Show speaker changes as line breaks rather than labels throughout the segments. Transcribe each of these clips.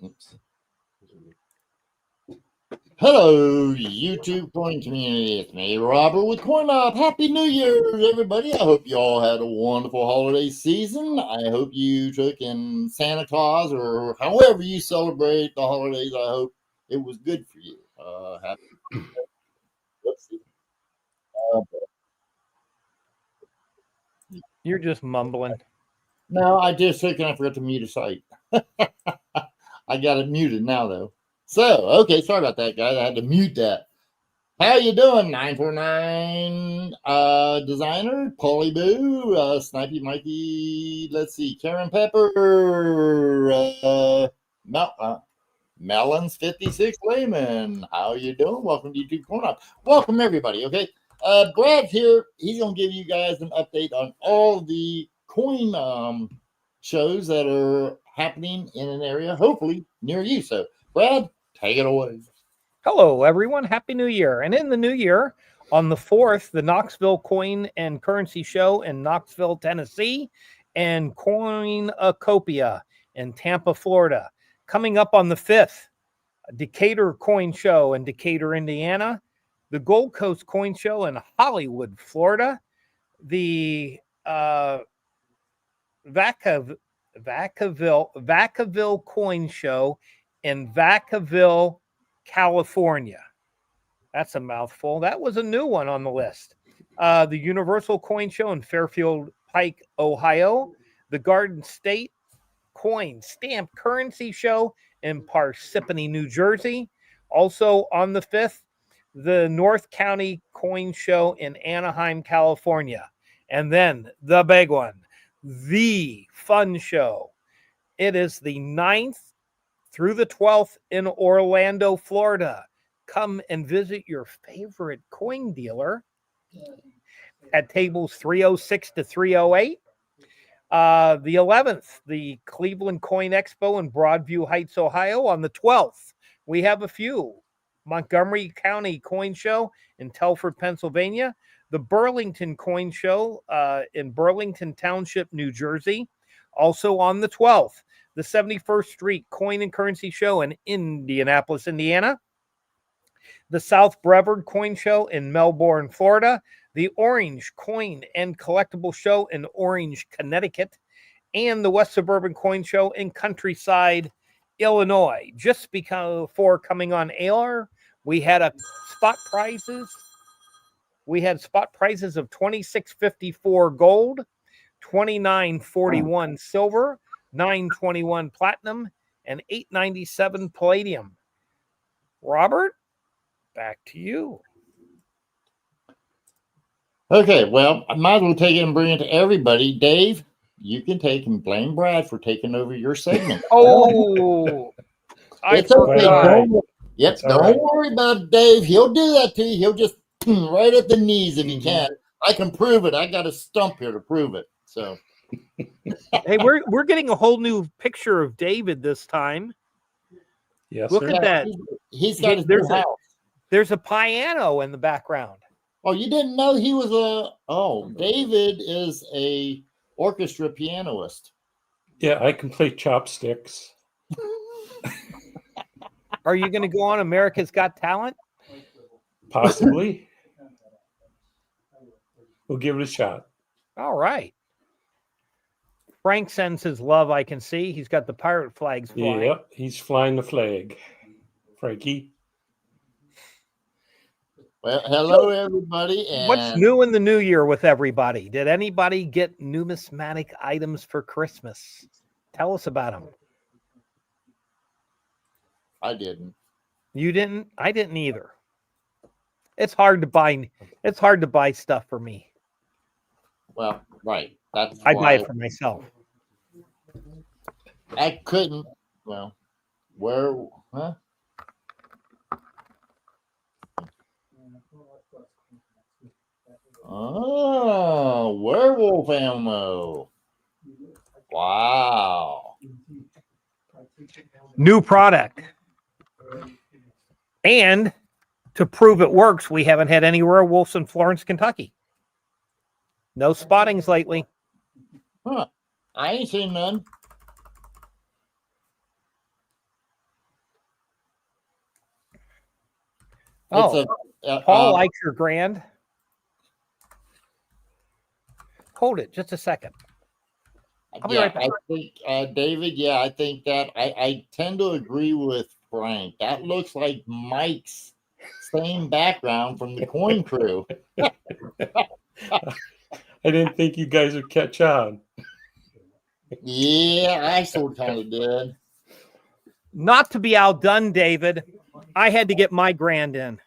Oops. Hello, YouTube coin community. It's me, Robert, with Cointalk. Happy New Year, everybody. I hope you all had a wonderful holiday season. I hope you took in Santa Claus or however you celebrate the holidays. I hope it was good for you. Let's see.
You're just mumbling.
No, I just took and I forgot to mute a site. I got it muted now, though. So, okay, sorry about that, guys. I had to mute that. How you doing, 949 designer, Polly Boo, Snipey Mikey, let's see, Karen Pepper, Melons 56 Layman. How you doing? Welcome to YouTube Corner. Welcome everybody, okay? Brad's here. He's gonna give you guys an update on all the coin shows that are happening in an area, hopefully near you. So, Brad, take it away.
Hello, everyone. Happy New Year. And in the new year, on the 4th, the Knoxville Coin and Currency Show in Knoxville, Tennessee, and Coinacopia in Tampa, Florida. Coming up on the 5th, Decatur Coin Show in Decatur, Indiana, the Gold Coast Coin Show in Hollywood, Florida, the Vacaville Coin Show in Vacaville, California. That's a mouthful. That was a new one on the list. The Universal Coin Show in Fairfield Pike, Ohio. The Garden State Coin Stamp Currency Show in Parsippany, New Jersey. Also on the 5th, the North County Coin Show in Anaheim, California. And then the big one, the Fun Show. It is the 9th through the 12th in Orlando, Florida. Come and visit your favorite coin dealer at tables 306 to 308. The 11th, the Cleveland Coin Expo in Broadview Heights, Ohio. On the 12th, we have a few. Montgomery County Coin Show in Telford, Pennsylvania. The Burlington Coin Show in Burlington Township, New Jersey. Also on the 12th, the 71st Street Coin and Currency Show in Indianapolis, Indiana. The South Brevard Coin Show in Melbourne, Florida. The Orange Coin and Collectible Show in Orange, Connecticut. And the West Suburban Coin Show in Countryside, Illinois. Just before coming on air, we had spot prizes. We had spot prizes of $26.54 gold, $29.41 silver, $9.21 platinum, and $8.97 palladium. Robert, back to you.
Okay, well, I might as well take it and bring it to everybody. Dave, you can take and blame Brad for taking over your segment.
Oh,
it's okay. Don't worry about it, Dave. He'll do that to you. He'll just right at the knees if he can. I can prove it. I got a stump here to prove it. So,
hey, we're getting a whole new picture of David this time.
Yes,
look at that.
He's got his new house.
There's a piano in the background.
Oh, you didn't know he was David is a orchestra pianist.
Yeah, I can play chopsticks.
Are you going to go on America's Got Talent?
Possibly. We'll give it a shot.
All right. Frank sends his love, I can see. He's got the pirate flags flying.
Yep, he's flying the flag. Frankie.
Well, hello, everybody. And
what's new in the new year with everybody? Did anybody get numismatic items for Christmas? Tell us about them.
I didn't.
You didn't? I didn't either. It's hard to buy. It's hard to buy stuff for me.
Well, right.
I buy it for myself.
I couldn't. Well, where? Huh? Oh, werewolf ammo. Wow.
New product. And to prove it works, we haven't had any werewolves in Florence, Kentucky. No spottings lately.
Huh. I ain't seen none.
Oh, Paul likes your grand. Hold it just a second. I'll be right back.
I think, David, I think that I tend to agree with Frank. That looks like Mike's same background from the Coin Crew.
I didn't think you guys would catch on.
Yeah, I sort of kind of did.
Not to be outdone, David, I had to get my grand in.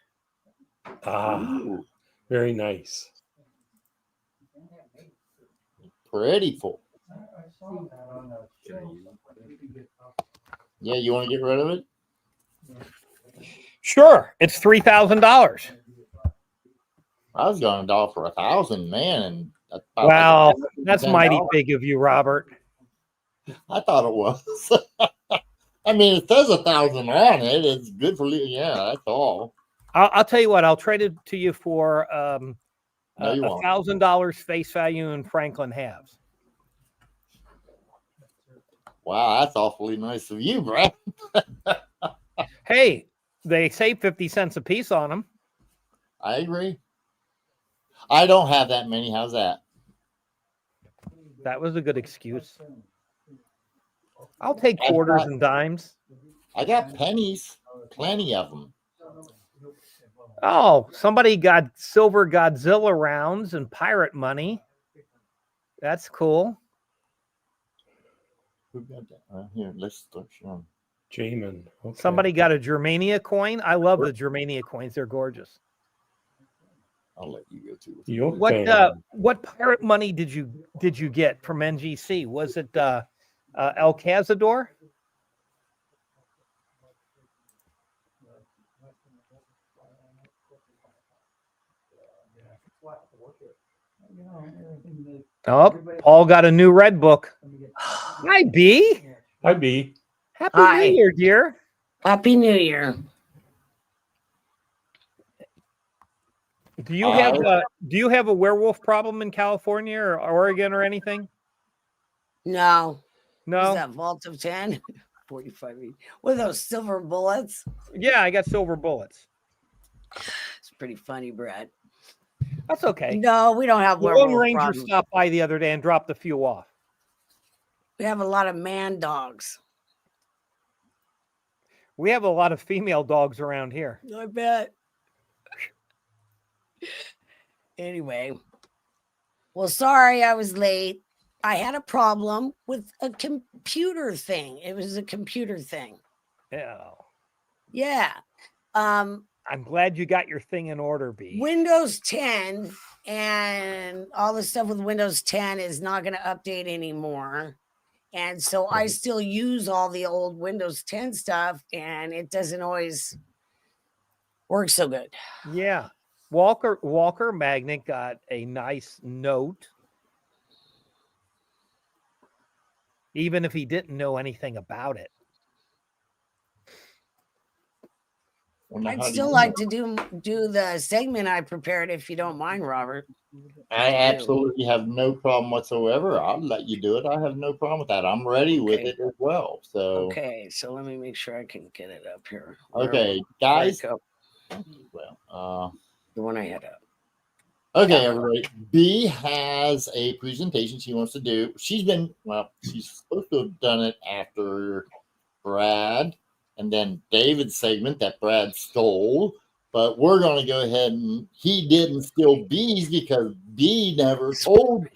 Ooh,
Very nice.
pretty full. Yeah, you want to get rid of it?
Sure, it's $3,000.
I was going to offer $1,000, man, and
wow, that's mighty big of you, Robert.
I thought it was. I mean, it says 1,000 on it. It's good for you. Yeah, that's all.
I'll tell you what. I'll trade it to you for
$1,000
face value in Franklin halves.
Wow, that's awfully nice of you, Brad.
Hey, they say 50 cents a piece on them.
I agree. I don't have that many. How's that?
That was a good excuse. I'll take quarters and dimes.
I got pennies, plenty of them.
Oh, somebody got silver Godzilla rounds and pirate money. That's cool.
Who got that? Here, let's start showing.
Jamin. Okay.
Somebody got a Germania coin. I love the Germania coins. They're gorgeous.
I'll let you go too.
What pirate money did you get from NGC? Was it El Cazador? Oh, Paul got a new red book. Hi, B.
Hi, B.
Happy New Year, dear.
Happy New Year.
Do you have a werewolf problem in California or Oregon or anything?
No.
No.
Is that Vault of 10? 45. What are those silver bullets?
Yeah, I got silver bullets.
It's pretty funny, Brad.
That's okay.
No, we don't have
The
werewolf
Lone Ranger
problems.
stopped by the other day and dropped a few off.
We have a lot of man dogs.
We have a lot of female dogs around here.
I bet. Anyway. Well, sorry I was late. I had a problem with a computer thing. It was a computer thing.
Yeah.
Yeah.
I'm glad you got your thing in order, B.
Windows 10 and all the stuff with Windows 10 is not going to update anymore. And so I still use all the old Windows 10 stuff, and it doesn't always work so good.
Yeah. Walker Magnet got a nice note. Even if he didn't know anything about it.
I'd still like to do the segment I prepared, if you don't mind, Robert.
I absolutely have no problem whatsoever. I'll let you do it. I have no problem with that. I'm ready with it as well. So
okay, so let me make sure I can get it up here.
Okay, guys.
Well, the one I had up.
Okay, everybody. B has a presentation she wants to do. She's supposed to have done it after Brad and then David's segment that Brad stole. But we're going to go ahead and he didn't steal B's because B never told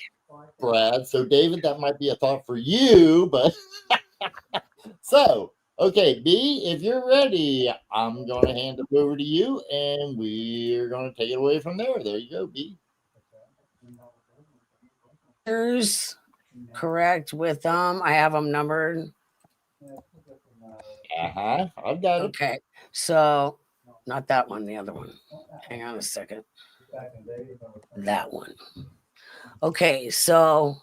Brad. So, David, that might be a thought for you. But so, okay, B, if you're ready, I'm going to hand it over to you and we're going to take it away from there. There you go, B.
There's correct with them. I have them numbered.
I've got it.
Okay, so not that one, the other one. Hang on a second. That one. Okay, so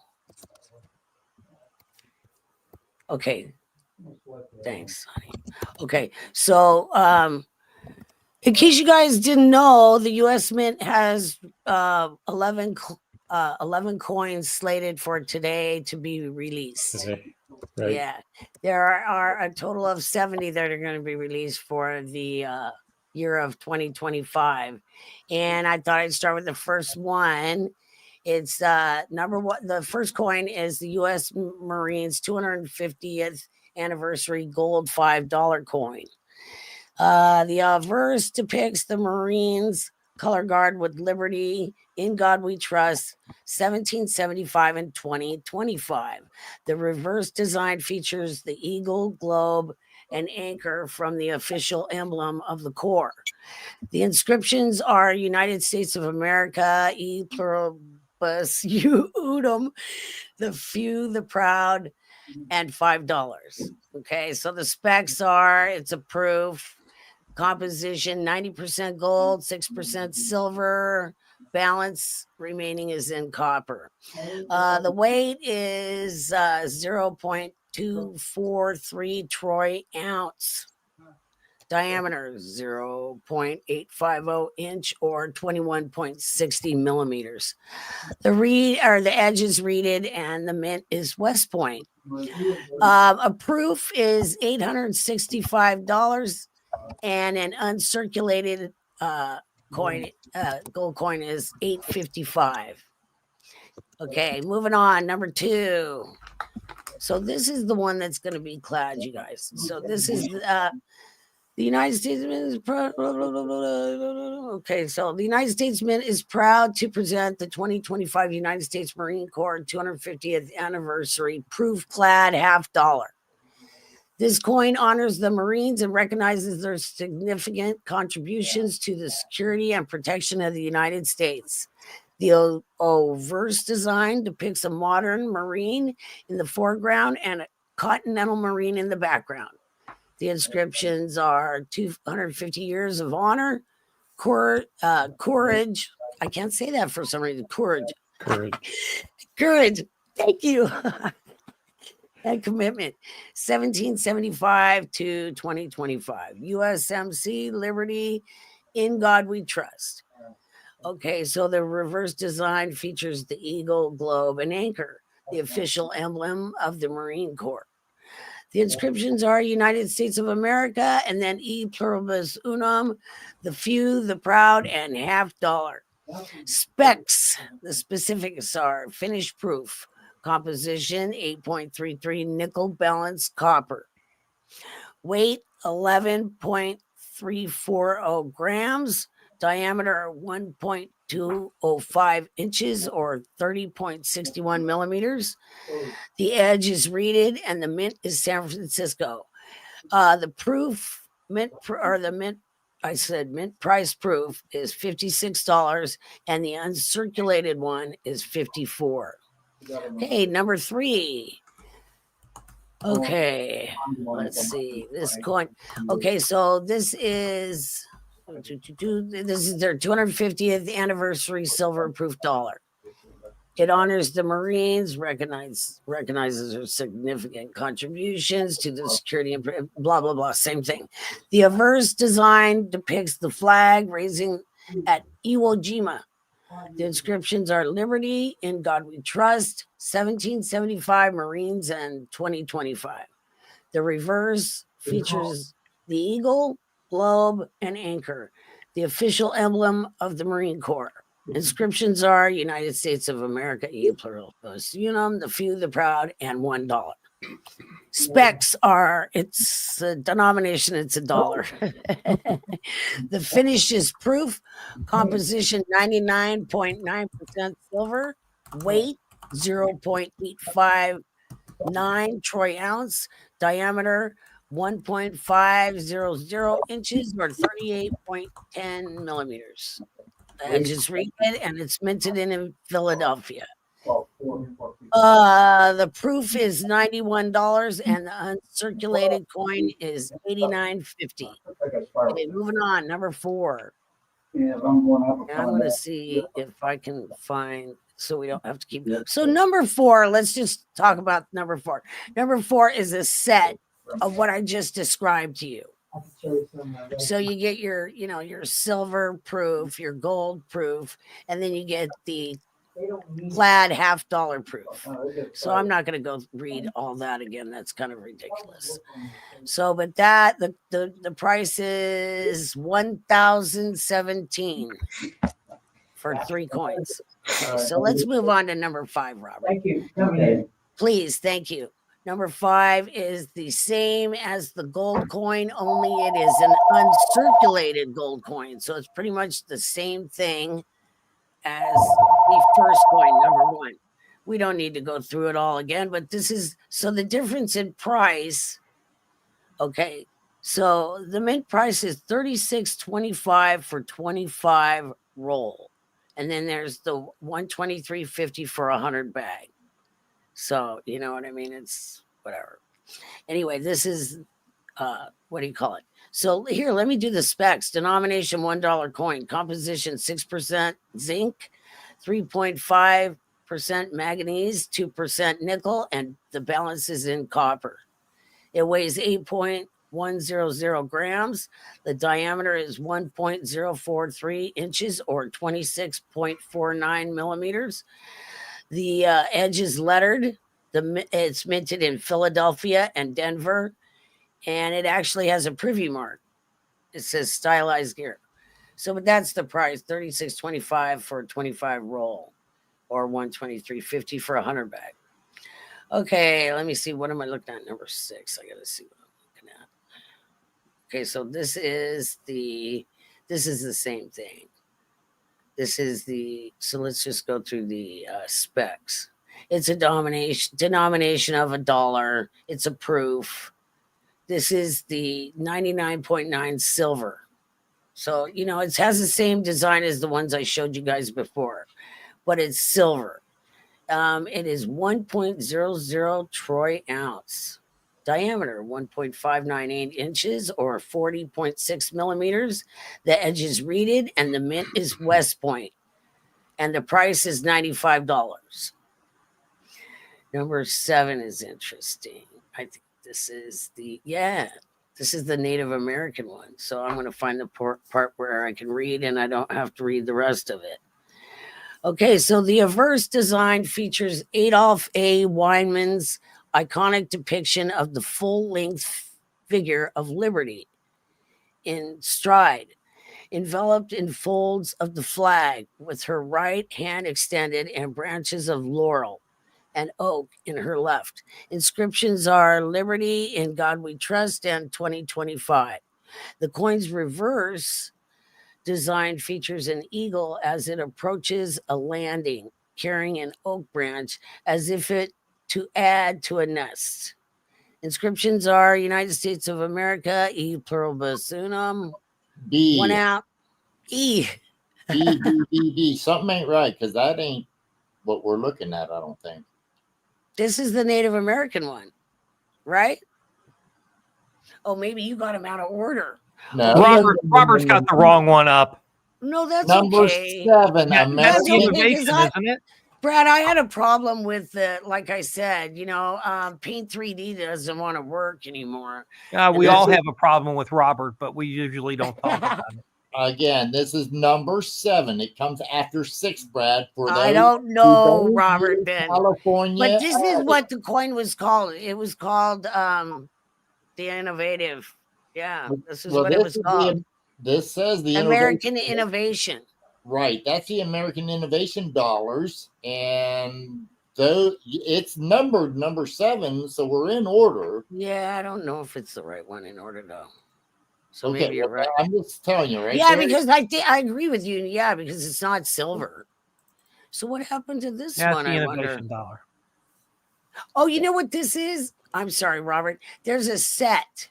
okay. Thanks, honey. Okay, so in case you guys didn't know, the U.S. Mint has 11 coins slated for today to be released.
Right.
Yeah, there are a total of 70 that are going to be released for the year of 2025. And I thought I'd start with the first one. It's number one. The first coin is the U.S. Marines 250th anniversary gold $5 coin. The verse depicts the Marines color guard with liberty, in God we trust, 1775 and 2025. The reverse design features the eagle, globe, and anchor from the official emblem of the Corps. The inscriptions are United States of America, e pluribus unum, the few, the proud, and $5. Okay, so the specs are it's a proof composition 90% gold, 6% silver, balance remaining is in copper. The weight is 0.243 troy ounce. Diameter 0.850 inch or 21.60 millimeters. The edge is reeded and the mint is West Point. A proof is $865 and an uncirculated coin, gold coin is $855. Okay, moving on. Number 2. So this is the one that's going to be clad, you guys. So this is the United States Mint is proud. Okay, so the United States Mint is proud to present the 2025 United States Marine Corps 250th anniversary proof clad $50. This coin honors the Marines and recognizes their significant contributions to the security and protection of the United States. The verse design depicts a modern Marine in the foreground and a Continental Marine in the background. The inscriptions are 250 years of honor, courage. I can't say that for some reason. Courage. Thank you. And commitment 1775 to 2025. USMC Liberty, in God we trust. Okay, so the reverse design features the eagle, globe, and anchor, the official emblem of the Marine Corps. The inscriptions are United States of America and then e pluribus unum, the few, the proud, and $50. Specs, the specifics are finished proof. Composition 8.33 nickel balanced copper. Weight 11.340 grams. Diameter 1.205 inches or 30.61 millimeters. The edge is reeded and the mint is San Francisco. The proof mint price proof is $56 and the uncirculated one is $54. Okay, number 3. Okay, let's see this coin. Okay, so this is their 250th anniversary silver proof dollar. It honors the Marines, recognizes their significant contributions to the security and blah blah blah. Same thing. The reverse design depicts the flag raising at Iwo Jima. The inscriptions are Liberty, in God we trust, 1775 Marines, and 2025. The reverse features the eagle, globe, and anchor, the official emblem of the Marine Corps. Inscriptions are United States of America, e pluribus unum, the few, the proud, and $1. Specs are, it's a denomination, it's $1. The finish is proof. Composition 99.9% silver. Weight 0.859 troy ounce. Diameter 1.500 inches or 38.10 millimeters. The edge is reeded and it's minted in Philadelphia. The proof is $91 and the uncirculated coin is $89.50. Okay, moving on. Number 4. And I'm going to see if I can find so we don't have to keep. So number 4, let's just talk about number 4. Number 4 is a set of what I just described to you. So you get your silver proof, your gold proof, and then you get the clad $50 proof. So I'm not going to go read all that again. That's kind of ridiculous. So, but that the price is 1,017 for 3 coins. Okay, so let's move on to number 5, Robert.
Thank you. Okay.
Please, thank you. Number 5 is the same as the gold coin, only it is an uncirculated gold coin. So it's pretty much the same thing as the first coin, number 1. We don't need to go through it all again, but this is so the difference in price. Okay, so the mint price is $36.25 for 25 roll, and then there's the $123.50 for 100 bag. So you know what I mean? It's whatever. Anyway, this is what do you call it? So here, let me do the specs. Denomination $1 coin, composition 6% zinc, 3.5% manganese, 2% nickel, and the balance is in copper. It weighs 8.100 grams. The diameter is 1.043 inches or 26.49 millimeters. The edge is lettered. It's minted in Philadelphia and Denver. And it actually has a privy mark. It says stylized gear. So, but that's the price, $36.25 for a 25 roll or $123.50 for 100 bag. Okay, let me see. What am I looking at? Number 6. I got to see what I'm looking at. Okay, so this is the same thing. So let's just go through the specs. It's a denomination of $1. It's a proof. This is the 99.9 silver. So, you know, it has the same design as the ones I showed you guys before, but it's silver. It is 1.00 troy ounce. Diameter 1.598 inches or 40.6 millimeters. The edge is reeded and the mint is West Point. And the price is $95. Number 7 is interesting. I think this is the Native American one. So I'm going to find the part where I can read and I don't have to read the rest of it. Okay, so the Averse design features Adolf A. Weinman's iconic depiction of the full-length figure of Liberty in stride, enveloped in folds of the flag, with her right hand extended and branches of laurel and oak in her left. Inscriptions are Liberty, In God We Trust, and 2025. The coin's reverse design features an eagle as it approaches a landing, carrying an oak branch as if it to add to a nest. Inscriptions are United States of America, E pluribus unum,
B.
1 out, E.
B. Something ain't right because that ain't what we're looking at, I don't think.
This is the Native American one, right? Oh, maybe you got them out of order.
No.
Robert's got the wrong one up.
No, that's
Number
okay.
7,
That's
American.
the innovation, isn't it?
Brad, I had a problem with like I said, you know, Paint 3D doesn't want to work anymore.
We all have a problem with Robert, but we usually don't talk about it.
Again, this is number 7. It comes after 6, Brad. For those
I don't
who
know,
don't
Robert,
use
then.
California.
But this is what the coin was called. It was called the Innovative. Yeah, this is what it was called.
This says the
American Innovation.
Right, that's the American Innovation dollars, and so it's numbered number 7, so we're in order.
Yeah, I don't know if it's the right one in order though. So
Okay,
maybe you're right.
I'm just telling you, right?
Yeah,
there.
because I agree with you. Yeah, because it's not silver. So what happened to this
That's
one?
the
I wonder.
innovation dollar.
Oh, you know what this is? I'm sorry, Robert. There's a set.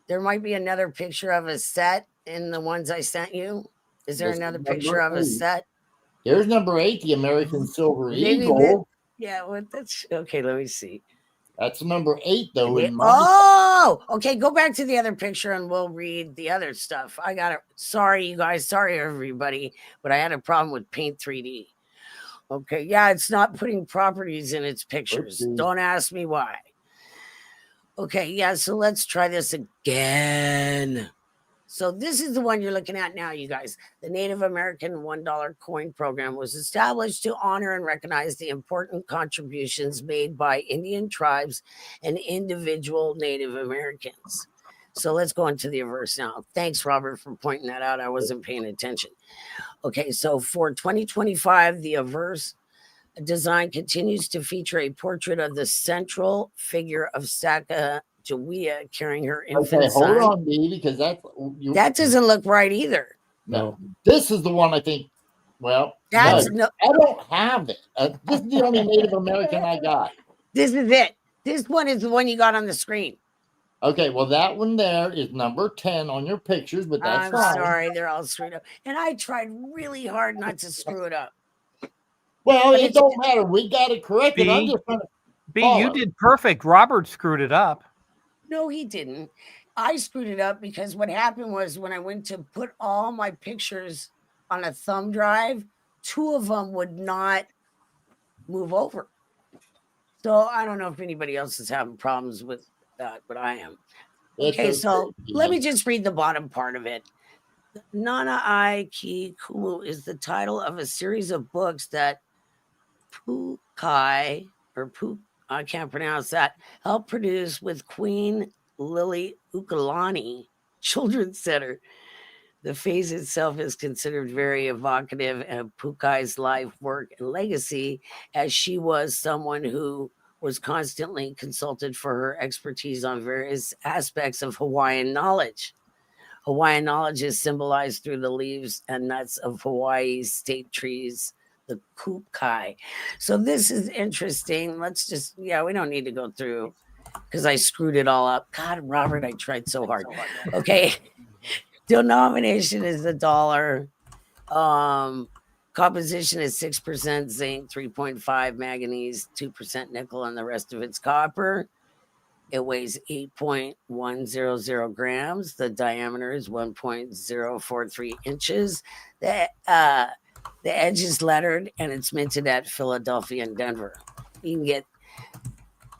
There might be another picture of a set in the ones I sent you. Is there
This is
another
number
picture of a
8.
set?
Here's number 8, the American Silver
Maybe
Eagle.
Yeah, well, that's okay. Let me see.
That's number 8, though. In my
Oh, okay. Go back to the other picture and we'll read the other stuff. I got it. Sorry, you guys. Sorry, everybody. But I had a problem with Paint 3D. Okay. Yeah, it's not putting properties in its pictures.
Oopsie.
Don't ask me why. Okay. Yeah. So let's try this again. So this is the one you're looking at now, you guys. The Native American $1 coin program was established to honor and recognize the important contributions made by Indian tribes and individual Native Americans. So let's go into the averse now. Thanks, Robert, for pointing that out. I wasn't paying attention. Okay, so for 2025, the averse design continues to feature a portrait of the central figure of Sacagawea carrying her infant
Okay, hold
son.
on, B, because that
doesn't look right either.
No, this is the one I think. Well,
That's
no, I don't have it. This is the only Native American I got.
This is it. This one is the one you got on the screen.
Okay, well, that one there is number 10 on your pictures, but that's
I'm
fine.
sorry, they're all screwed up. And I tried really hard not to screw it up.
Well, it don't matter. We got it corrected. I'm just trying to
you did perfect. Robert screwed it up.
No, he didn't. I screwed it up because what happened was when I went to put all my pictures on a thumb drive, 2 of them would not move over. So I don't know if anybody else is having problems with that, but I am. Okay, so let me just read the bottom part of it. Nana Ai Ki Kumu is the title of a series of books that Pukai, I can't pronounce that, helped produce with Queen Lily Ukulani Children's Center. The phase itself is considered very evocative of Pukai's life, work, and legacy, as she was someone who was constantly consulted for her expertise on various aspects of Hawaiian knowledge. Hawaiian knowledge is symbolized through the leaves and nuts of Hawaii's state trees, the kukai. So this is interesting. Let's just, we don't need to go through because I screwed it all up. God, Robert, I tried so hard. Okay. Denomination is $1. Composition is 6% zinc, 3.5 manganese, 2% nickel, and the rest of it's copper. It weighs 8.100 grams. The diameter is 1.043 inches. The edge is lettered, and it's minted at Philadelphia and Denver. You can get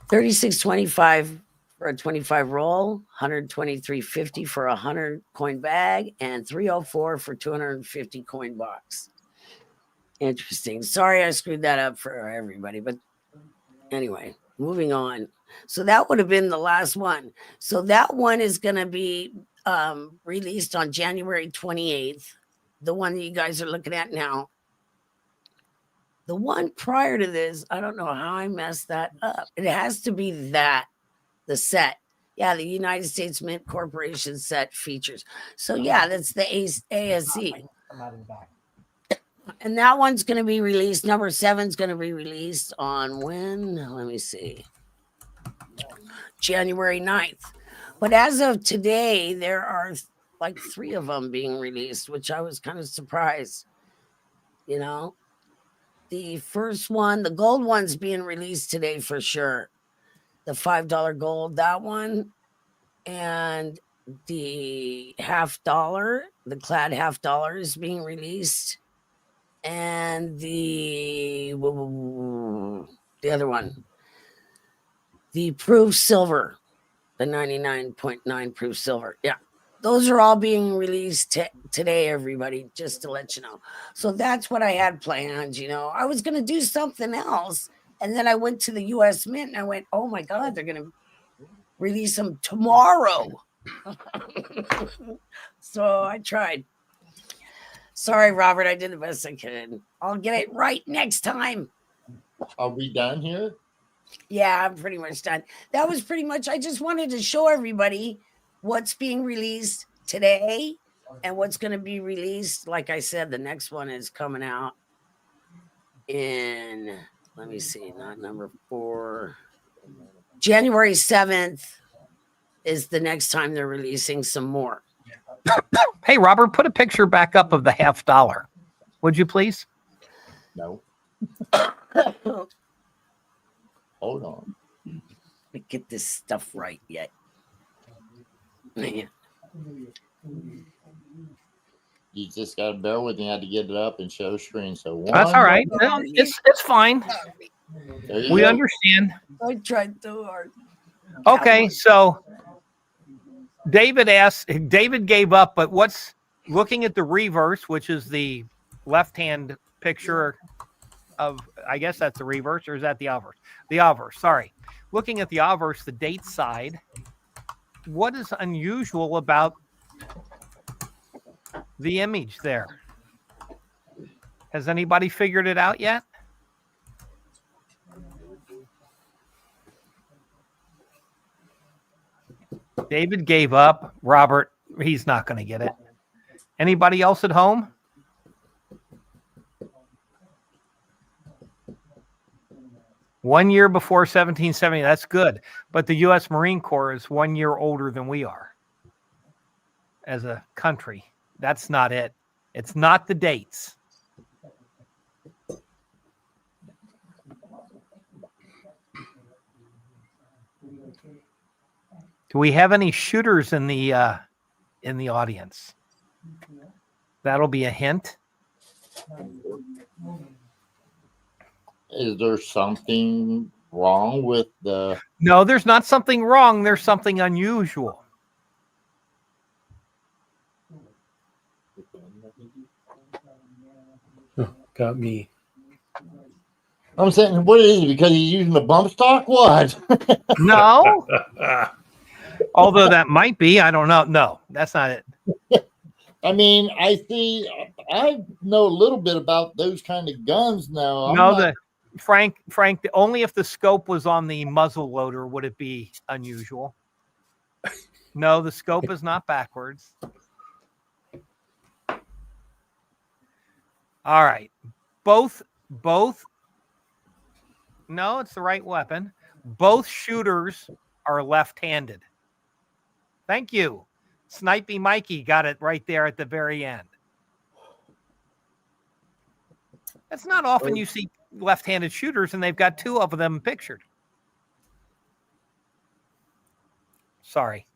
$36.25 for a 25 roll, $123.50 for a 100 coin bag, and $304 for 250 coin box. Interesting. Sorry I screwed that up for everybody, but anyway, moving on. So that would have been the last one. So that one is going to be released on January 28th, the one that you guys are looking at now. The one prior to this, I don't know how I messed that up. It has to be the set. Yeah, the United States Mint Corporation set features. So yeah, that's the ASE. And that one's going to be released. Number 7 is going to be released on when? Let me see. January 9th. But as of today, there are like 3 of them being released, which I was kind of surprised. The first one, the gold one's being released today for sure. The $5 gold, that one. And the $50, the clad $50 is being released. And the other one, the proof silver, the 99.9 proof silver. Yeah, those are all being released today, everybody, just to let you know. So that's what I had planned. I was going to do something else. And then I went to the U.S. Mint and I went, oh my God, they're going to release them tomorrow. So I tried. Sorry, Robert, I did the best I could. I'll get it right next time.
Are we done here?
Yeah, I'm pretty much done. That was pretty much, I just wanted to show everybody what's being released today and what's going to be released. Like I said, the next one is coming out in, let me see, not number 4. January 7th is the next time they're releasing some more.
Hey, Robert, put a picture back up of the $50. Would you please?
No. Hold on.
Let me get this stuff right yet. Man.
You just got to bear with me. I had to get it up and show screen. So
that's all right. No, it's fine. We understand.
I tried so hard.
Okay, so David gave up, but what's looking at the reverse, which is the left-hand picture of, I guess that's the reverse, or is that the obverse? The obverse, sorry. Looking at the obverse, the date side, what is unusual about the image there? Has anybody figured it out yet? David gave up. Robert, he's not going to get it. Anybody else at home? One year before 1770. That's good. But the U.S. Marine Corps is 1 year older than we are as a country. That's not it. It's not the dates. Do we have any shooters in the audience? That'll be a hint.
Is there something wrong with the?
No, there's not something wrong. There's something unusual.
Oh, got me.
I'm saying, what is it? Because he's using the bump stock? What?
No. Although that might be. I don't know. No, that's not it.
I mean, I know a little bit about those kind of guns now.
Frank, only if the scope was on the muzzle loader would it be unusual. No, the scope is not backwards. All right. Both. No, it's the right weapon. Both shooters are left-handed. Thank you. Snipey Mikey got it right there at the very end. It's not often you see left-handed shooters, and they've got two of them pictured. Sorry.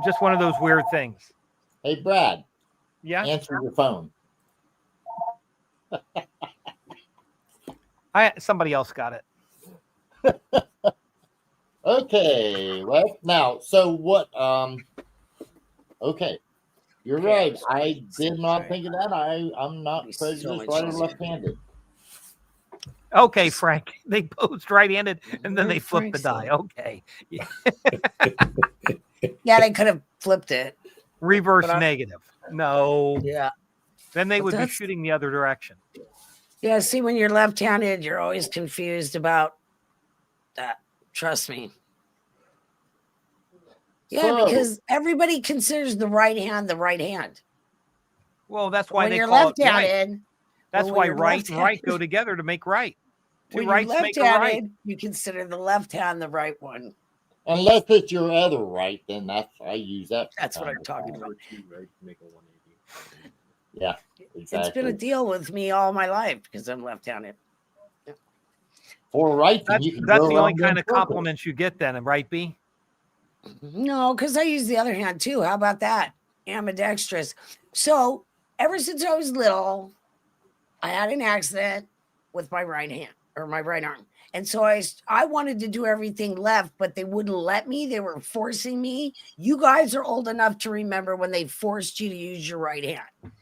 Just one of those weird things.
Hey, Brad.
Yeah?
Answer your phone.
Somebody else got it.
Okay. Well, now, so what? Okay. You're right. I did not think of that. I'm not prejudiced right or left-handed.
Okay, Frank. They posed right-handed, and then they flipped the die. Okay.
Yeah, they could have flipped it.
Reverse negative. No.
Yeah.
Then they would be shooting the other direction.
Yeah, see, when you're left-handed, you're always confused about that. Trust me. Yeah, because everybody considers the right hand the right hand.
Well, that's why
when
they
you're
call
left-handed,
it right. That's why right and right go together to make right. Two rights make a right.
You consider the left hand the right one.
Unless it's your other right, then I use that.
That's what I'm talking about.
Yeah, exactly.
It's been a deal with me all my life because I'm left-handed.
For right,
that's the only kind of compliments you get then, right, B?
No, because I use the other hand too. How about that? Ambidextrous. So ever since I was little, I had an accident with my right hand or my right arm. And so I wanted to do everything left, but they wouldn't let me. They were forcing me. You guys are old enough to remember when they forced you to use your right hand.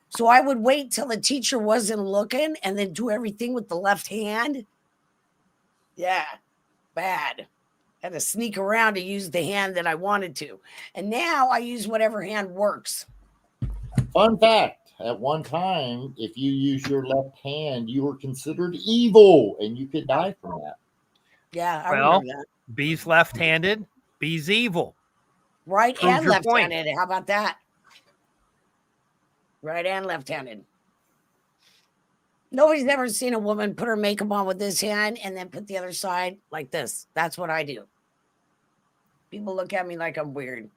So I would wait till the teacher wasn't looking and then do everything with the left hand. Yeah, bad. Had to sneak around to use the hand that I wanted to. And now I use whatever hand works.
Fun fact. At one time, if you use your left hand, you were considered evil and you could die from that.
Yeah, I remember that.
B's left-handed, B's evil.
Right and left-handed. How about that? Right and left-handed. Nobody's ever seen a woman put her makeup on with this hand and then put the other side like this. That's what I do. People look at me like I'm weird.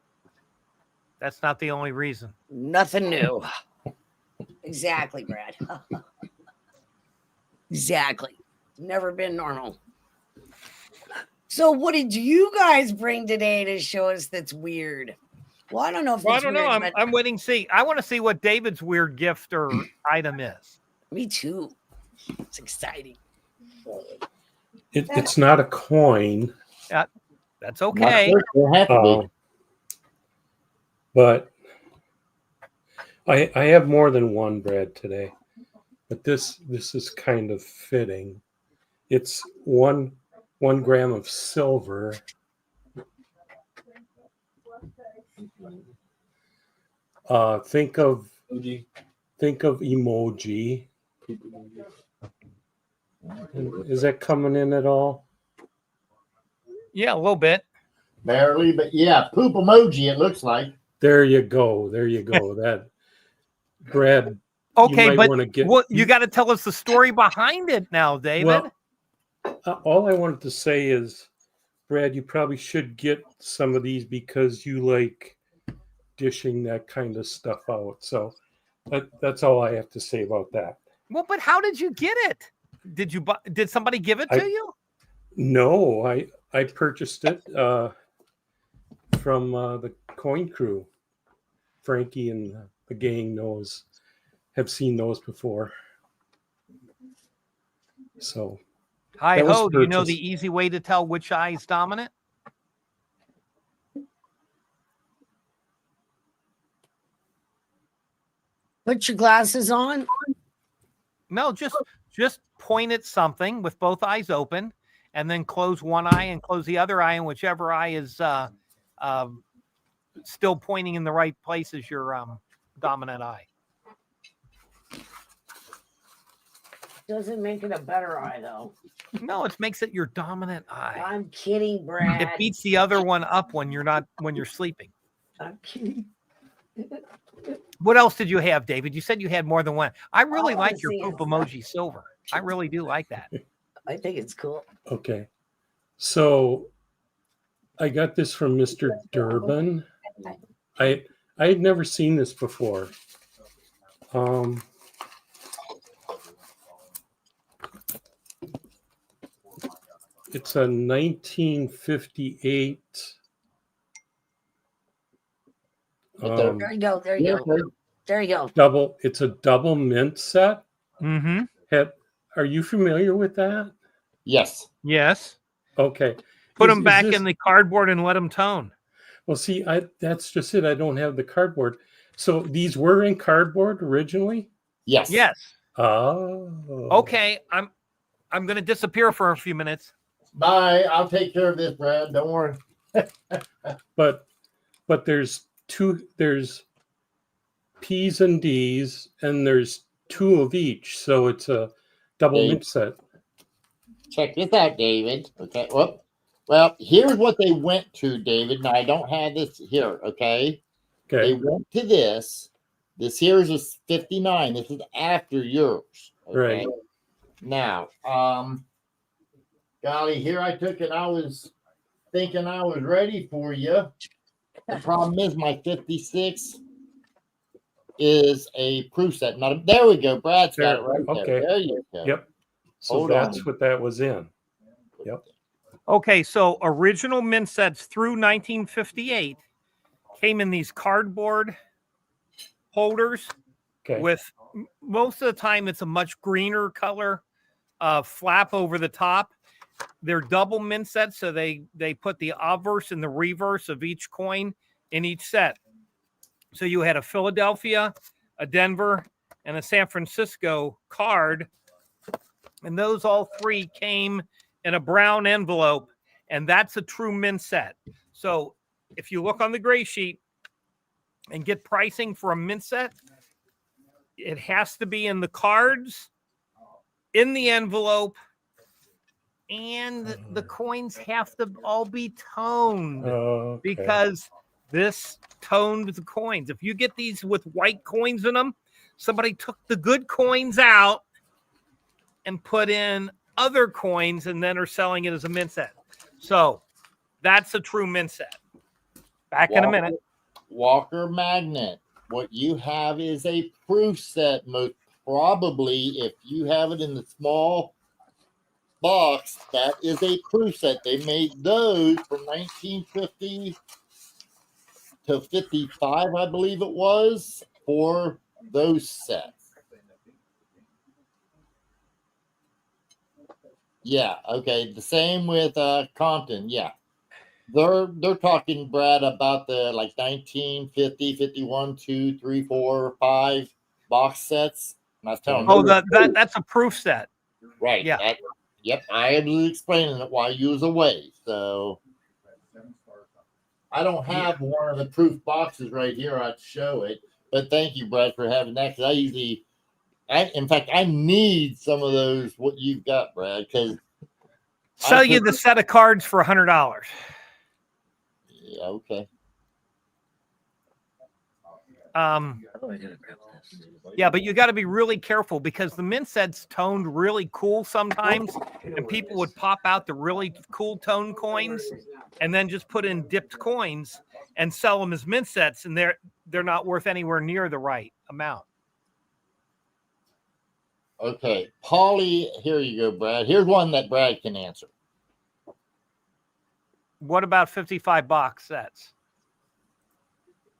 That's not the only reason.
Nothing new. Exactly, Brad. Exactly. Never been normal. So what did you guys bring today to show us that's weird? Well, I don't know if
I don't know. I'm waiting to see. I want to see what David's weird gift or item is.
Me too. It's exciting.
It's not a coin.
That's okay.
But I have more than one, Brad, today. But this is kind of fitting. It's 1 gram of silver. Think of emoji. Is that coming in at all?
Yeah, a little bit.
Barely, but yeah, poop emoji, it looks like.
There you go. That, Brad.
Okay,
you might
but
want to get.
you got to tell us the story behind it now, David.
Well, all I wanted to say is, Brad, you probably should get some of these because you like dishing that kind of stuff out. So that's all I have to say about that.
Well, but how did you get it? Did somebody give it to you?
No, I purchased it from the Coin Crew. Frankie and the gang have seen those before. So
Hi
that was
ho, do you know
purchased.
the easy way to tell which eye is dominant?
Put your glasses on.
No, just point at something with both eyes open, and then close one eye and close the other eye, and whichever eye is still pointing in the right place is your dominant eye.
Doesn't make it a better eye, though.
No, it makes it your dominant eye.
I'm kidding, Brad.
It beats the other one up when you're sleeping.
I'm kidding.
What else did you have, David? You said you had more than one. I really like your
see
poop
it.
emoji silver. I really do like that.
I think it's cool.
Okay. So I got this from Mr. Durbin. I had never seen this before. It's a 1958.
There you go. There you go. There you go.
It's a double mint set.
Mm-hmm.
Are you familiar with that?
Yes.
Yes.
Okay.
Put them back in the cardboard and let them tone.
Well, see, that's just it. I don't have the cardboard. So these were in cardboard originally?
Yes.
Yes.
Oh.
Okay. I'm going to disappear for a few minutes.
Bye. I'll take care of this, Brad. Don't worry.
But there's P's and D's, and there's 2 of each, so it's a double mint set.
Check this out, David. Okay. Well, here's what they went to, David. Now I don't have this here. Okay. They went to this. This here is a 59. This is after yours. Okay?
Right.
Now, golly, here I took it. I was thinking I was ready for you. The problem is my 56 is a proof set. There we go. Brad's got it right there.
Okay.
There you go.
Yep. So
Hold
that's
on.
what that was in. Yep.
Okay, so original mint sets through 1958 came in these cardboard holders with, most of the time, it's a much greener color flap over the top. They're double mint sets, so they put the obverse and the reverse of each coin in each set. So you had a Philadelphia, a Denver, and a San Francisco card, and those all 3 came in a brown envelope, and that's a true mint set. So if you look on the gray sheet and get pricing for a mint set, it has to be in the cards, in the envelope, and the coins have to all be toned because this toned the coins. If you get these with white coins in them, somebody took the good coins out and put in other coins and then are selling it as a mint set. So that's a true mint set. Back in a minute.
Walker Magnet. What you have is a proof set. Most probably, if you have it in the small box, that is a proof set. They made those from 1950 to 55, I believe it was, for those sets. Yeah, okay. The same with Compton, yeah. They're talking, Brad, about the like 1950, 51, 2, 3, 4, 5 box sets. And I was telling
Oh,
you,
that's a proof set.
right.
Yeah.
Yep. I was explaining it while you was away. So I don't have one of the proof boxes right here. I'd show it. But thank you, Brad, for having that. Because in fact, I need some of those, what you've got, Brad, because
Sell you the set of cards for $100.
Yeah, okay.
Yeah, but you got to be really careful because the mint set's toned really cool sometimes, and people would pop out the really cool tone coins and then just put in dipped coins and sell them as mint sets, and they're not worth anywhere near the right amount.
Okay, Polly, here you go, Brad. Here's one that Brad can answer.
What about 55 box sets?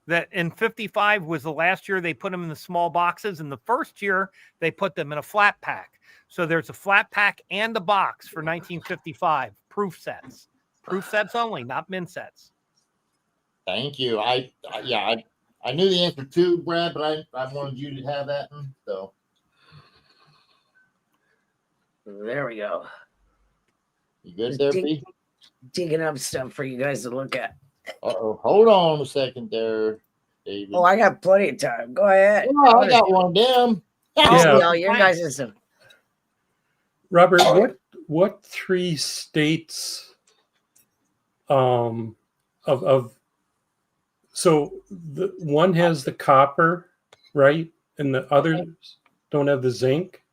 That in 55 was the last year they put them in the small boxes, and the first year they put them in a flat pack. So there's a flat pack and a box for 1955 proof sets only, not mint sets.
Thank you. I knew the answer too, Brad, but I wanted you to have that one. So
there we go.
You good there, B?
Digging up stuff for you guys to look at.
Uh-oh. Hold on a second there, David.
Oh, I got plenty of time. Go ahead.
Oh, I got one, damn.
All your guys' stuff.
Robert, what three states of so the one has the copper, right? And the others don't have the zinc?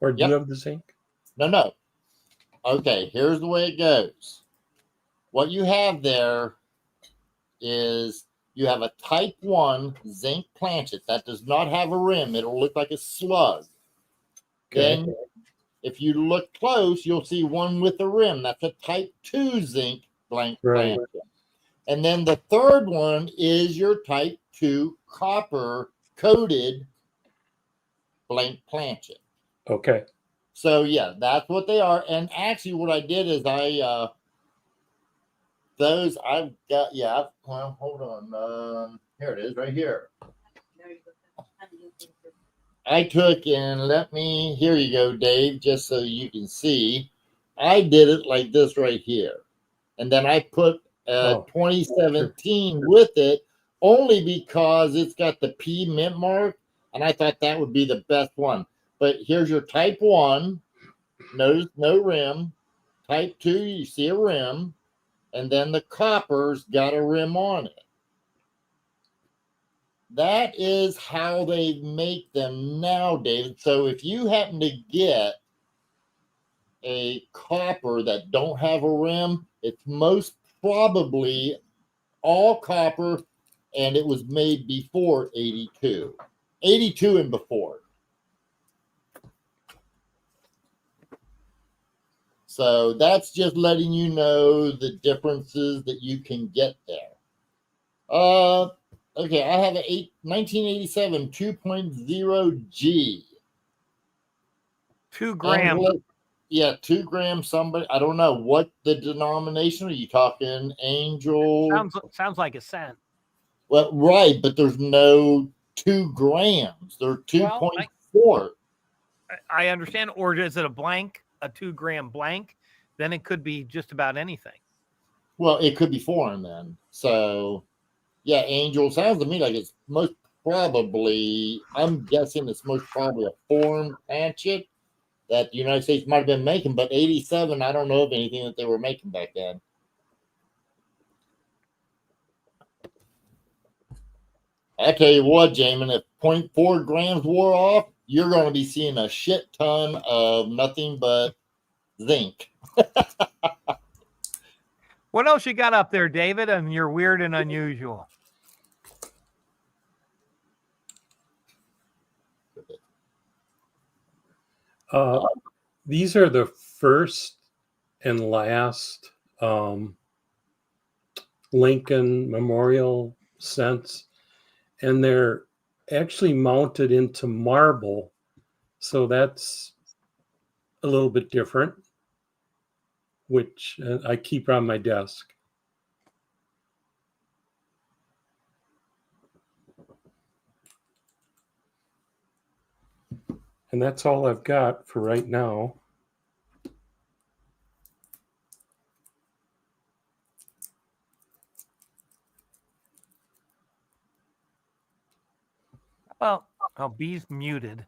Or do you have the zinc?
No. Okay, here's the way it goes. What you have there is you have a type 1 zinc planchet that does not have a rim. It'll look like a slug. Okay. Then if you look close, you'll see one with a rim. That's a type 2 zinc planchet. And then the third one is your type 2 copper coated blank planchet.
Okay.
So yeah, that's what they are. And actually what I did is I've got, well, hold on. Here it is right here. I took and here you go, Dave, just so you can see. I did it like this right here. And then I put 2017 with it only because it's got the P mint mark. And I thought that would be the best one. But here's your type 1. No rim. Type 2, you see a rim. And then the copper's got a rim on it. That is how they make them now, David. So if you happen to get a copper that don't have a rim, it's most probably all copper, and it was made before 82. 82 and before. So that's just letting you know the differences that you can get there. Okay, I have a 1987 2.0 G.
2 grams.
2 grams. Somebody, I don't know what the denomination. Are you talking angel?
Sounds like a cent.
Well, right, but there's no 2 grams. They're 2.4.
I understand. Or is it a 2 gram blank? Then it could be just about anything.
Well, it could be foreign then. So, yeah, angel sounds to me like it's most probably, I'm guessing it's most probably a foreign planchet that the United States might have been making, but 87, I don't know of anything that they were making back then. I tell you what, Jamin, if 0.4 grams wore off, you're going to be seeing a shit ton of nothing but zinc.
What else you got up there, David? And you're weird and unusual.
These are the first and last Lincoln Memorial cents, and they're actually mounted into marble, so that's a little bit different, which I keep on my desk. And that's all I've got for right now.
Well, oh, B's muted.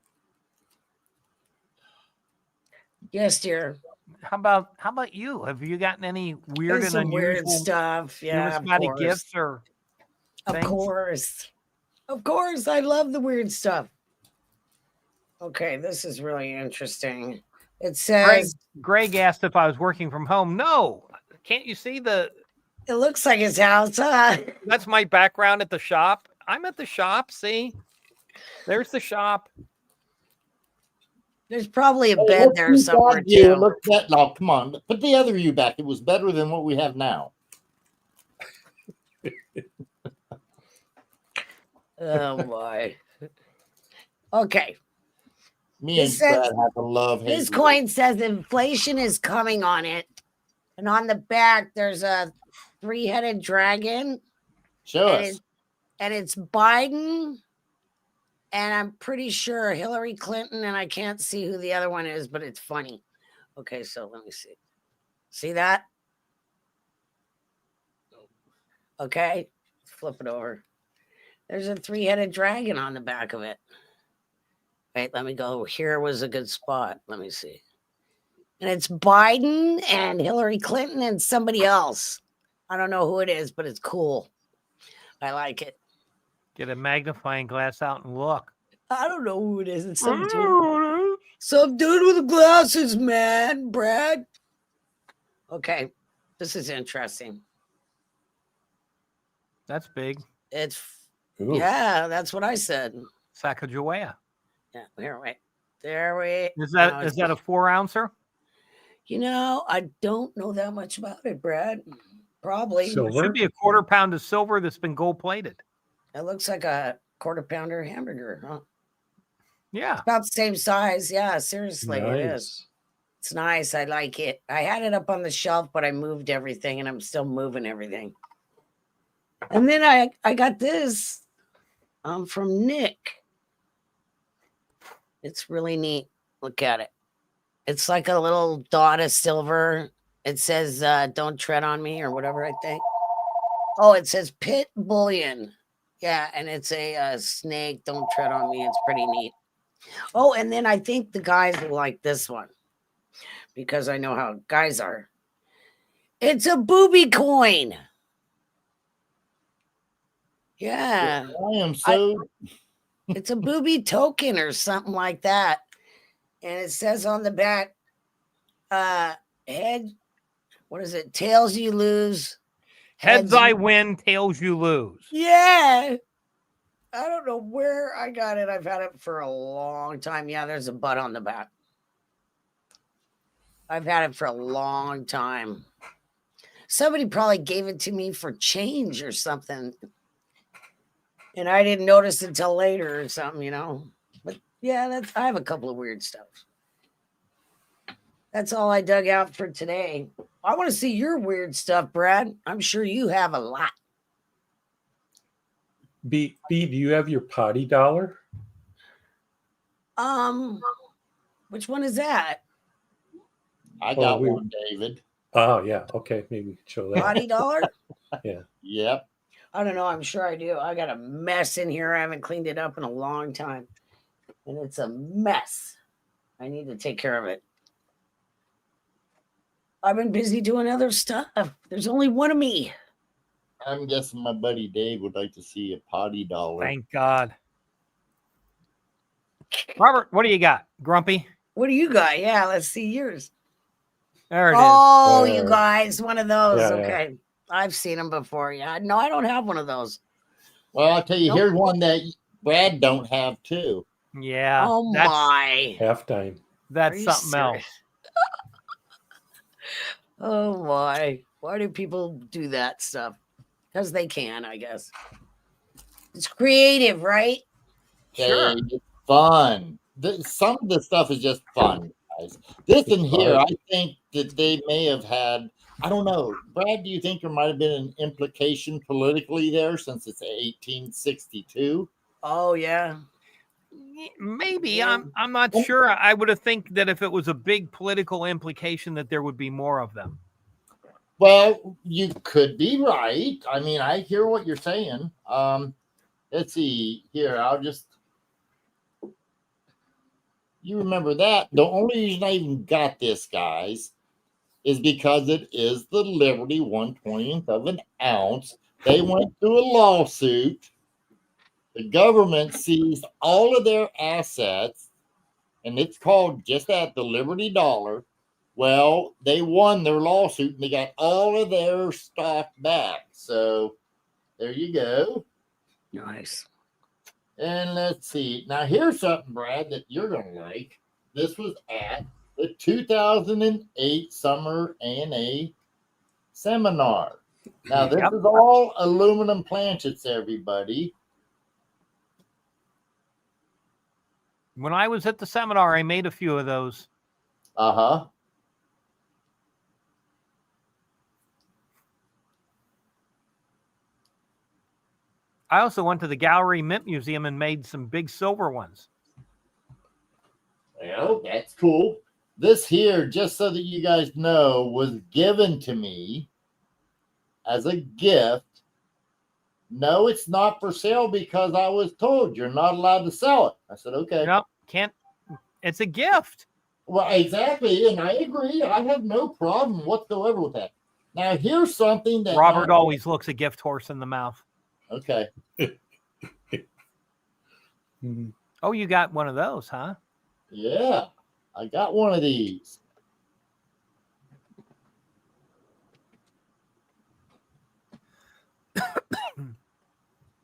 Yes, dear.
How about you? Have you gotten any weird
There's
and
some weird
unusual
stuff. Yeah, of
numismatic
course.
gifts or
Of
things?
course. Of course. I love the weird stuff. Okay, this is really interesting. It says
Greg asked if I was working from home. No, can't you see
it looks like his house. Huh?
that's my background at the shop. I'm at the shop. See, there's the shop.
There's probably a
Hey,
bed
look
there
who
somewhere
got you.
too.
Look at that. No, come on. Put the other you back. It was better than what we have now.
Oh boy. Okay.
Me and
This says-
Brad have a love-hate.
This coin says inflation is coming on it. And on the back, there's a 3-headed dragon.
Show
and
us.
it's Biden. And I'm pretty sure Hillary Clinton. And I can't see who the other one is, but it's funny. Okay, so let me see. See that? Okay. Flip it over. There's a 3-headed dragon on the back of it. Wait, let me go. Here was a good spot. Let me see. And it's Biden and Hillary Clinton and somebody else. I don't know who it is, but it's cool. I like it.
Get a magnifying glass out and look.
I don't know who it is. It's some dude with the glasses, man, Brad. Okay, this is interesting.
That's big.
It's
Ooh.
yeah, that's what I said.
Sacagawea.
Yeah, here, wait. There we.
Is
now
that
it's-
a 4-ouncer?
You know, I don't know that much about it, Brad. Probably.
So-
It should be a 1/4 pound of silver that's been gold plated.
It looks like a 1/4 pounder hamburger, huh?
Yeah.
About the same size. Yeah, seriously, it is.
Nice.
It's nice. I like it. I had it up on the shelf, but I moved everything and I'm still moving everything. And then I got this from Nick. It's really neat. Look at it. It's like a little dot of silver. It says, don't tread on me or whatever, I think. Oh, it says pit bullion. Yeah, and it's a snake. Don't tread on me. It's pretty neat. Oh, and then I think the guys will like this one because I know how guys are. It's a booby coin. Yeah,
I am so.
it's a booby token or something like that. And it says on the back, head, what is it? Tails you lose.
Heads I
you-
win, tails you lose.
Yeah. I don't know where I got it. I've had it for a long time. Yeah, there's a butt on the back. I've had it for a long time. Somebody probably gave it to me for change or something. And I didn't notice until later or something, you know. But yeah, I have a couple of weird stuff. That's all I dug out for today. I want to see your weird stuff, Brad. I'm sure you have a lot.
B, do you have your potty dollar?
Which one is that?
I got
we-
one, David.
Oh, yeah. Okay. Maybe we can show that.
Body dollar?
Yep.
I don't know. I'm sure I do. I got a mess in here. I haven't cleaned it up in a long time. And it's a mess. I need to take care of it. I've been busy doing other stuff. There's only one of me.
I'm guessing my buddy Dave would like to see a potty dollar.
Thank God. Robert, what do you got? Grumpy?
What do you got? Yeah, let's see yours.
There it is.
Oh, you
There.
guys, one of those.
Yeah, yeah.
Okay. I've seen them before. Yeah. No, I don't have one of those.
Well, I'll tell you,
Nope.
here's one that Brad don't have too.
Yeah.
Oh
that's
my.
Halftime.
Are
that's
you
something
serious?
else.
Oh my. Why do people do that stuff? Because they can, I guess. It's creative, right?
Sure.
Hey, it's fun. Some of the stuff is just fun, guys. This in here, I think that they may have had, I don't know. Brad, do you think there might have been an implication politically there since it's 1862?
Oh yeah.
Maybe. I'm not sure. I would have think that if it was a big political implication that there would be more of them.
Well, you could be right. I mean, I hear what you're saying. Let's see here. You remember that. The only reason I even got this, guys, is because it is the Liberty 1/20th of an ounce. They went through a lawsuit. The government seized all of their assets, and it's called just that, the Liberty Dollar. Well, they won their lawsuit, and they got all of their stock back. So there you go.
Nice.
And let's see. Now, here's something, Brad, that you're going to like. This was at the 2008 Summer ANA Seminar. Now, this is all aluminum planchets, everybody.
When I was at the seminar, I made a few of those.
Uh-huh.
I also went to the Gallery Mint Museum and made some big silver ones.
Well, that's cool. This here, just so that you guys know, was given to me as a gift. No, it's not for sale because I was told you're not allowed to sell it. I said, okay.
No, can't. It's a gift.
Well, exactly. And I agree. I have no problem whatsoever with that. Now, here's something that
Robert always looks a gift horse in the mouth.
Okay.
Oh, you got one of those, huh?
Yeah, I got one of these.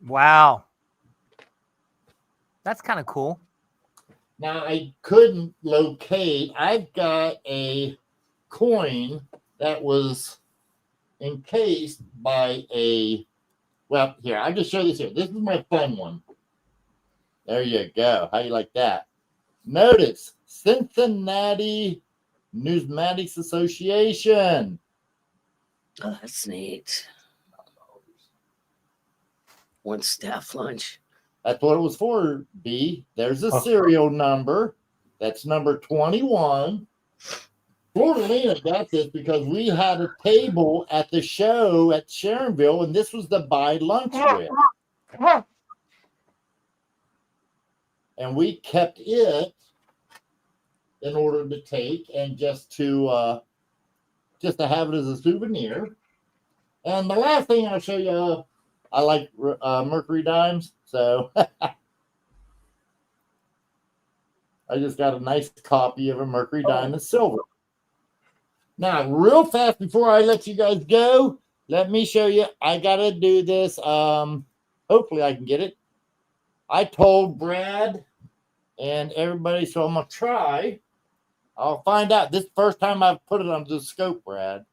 Wow. That's kind of cool.
Now, I couldn't locate. I've got a coin that was encased by a, well, here, I'll just show this here. This is my fun one. There you go. How you like that? Notice, Cincinnati Numismatics Association.
Oh, that's neat. One staff lunch.
That's what it was for, B. There's a serial number. That's number 21. Florida got this because we had a table at the show at Sharonville, and this was the buy lunch with. And we kept it in order to take and just to have it as a souvenir. And the last thing I'll show you, I like Mercury dimes, so I just got a nice copy of a Mercury dime in silver. Now, real fast before I let you guys go, let me show you. I gotta do this. Hopefully, I can get it. I told Brad and everybody, so I'm gonna try. I'll find out. This is the first time I've put it on the scope, Brad.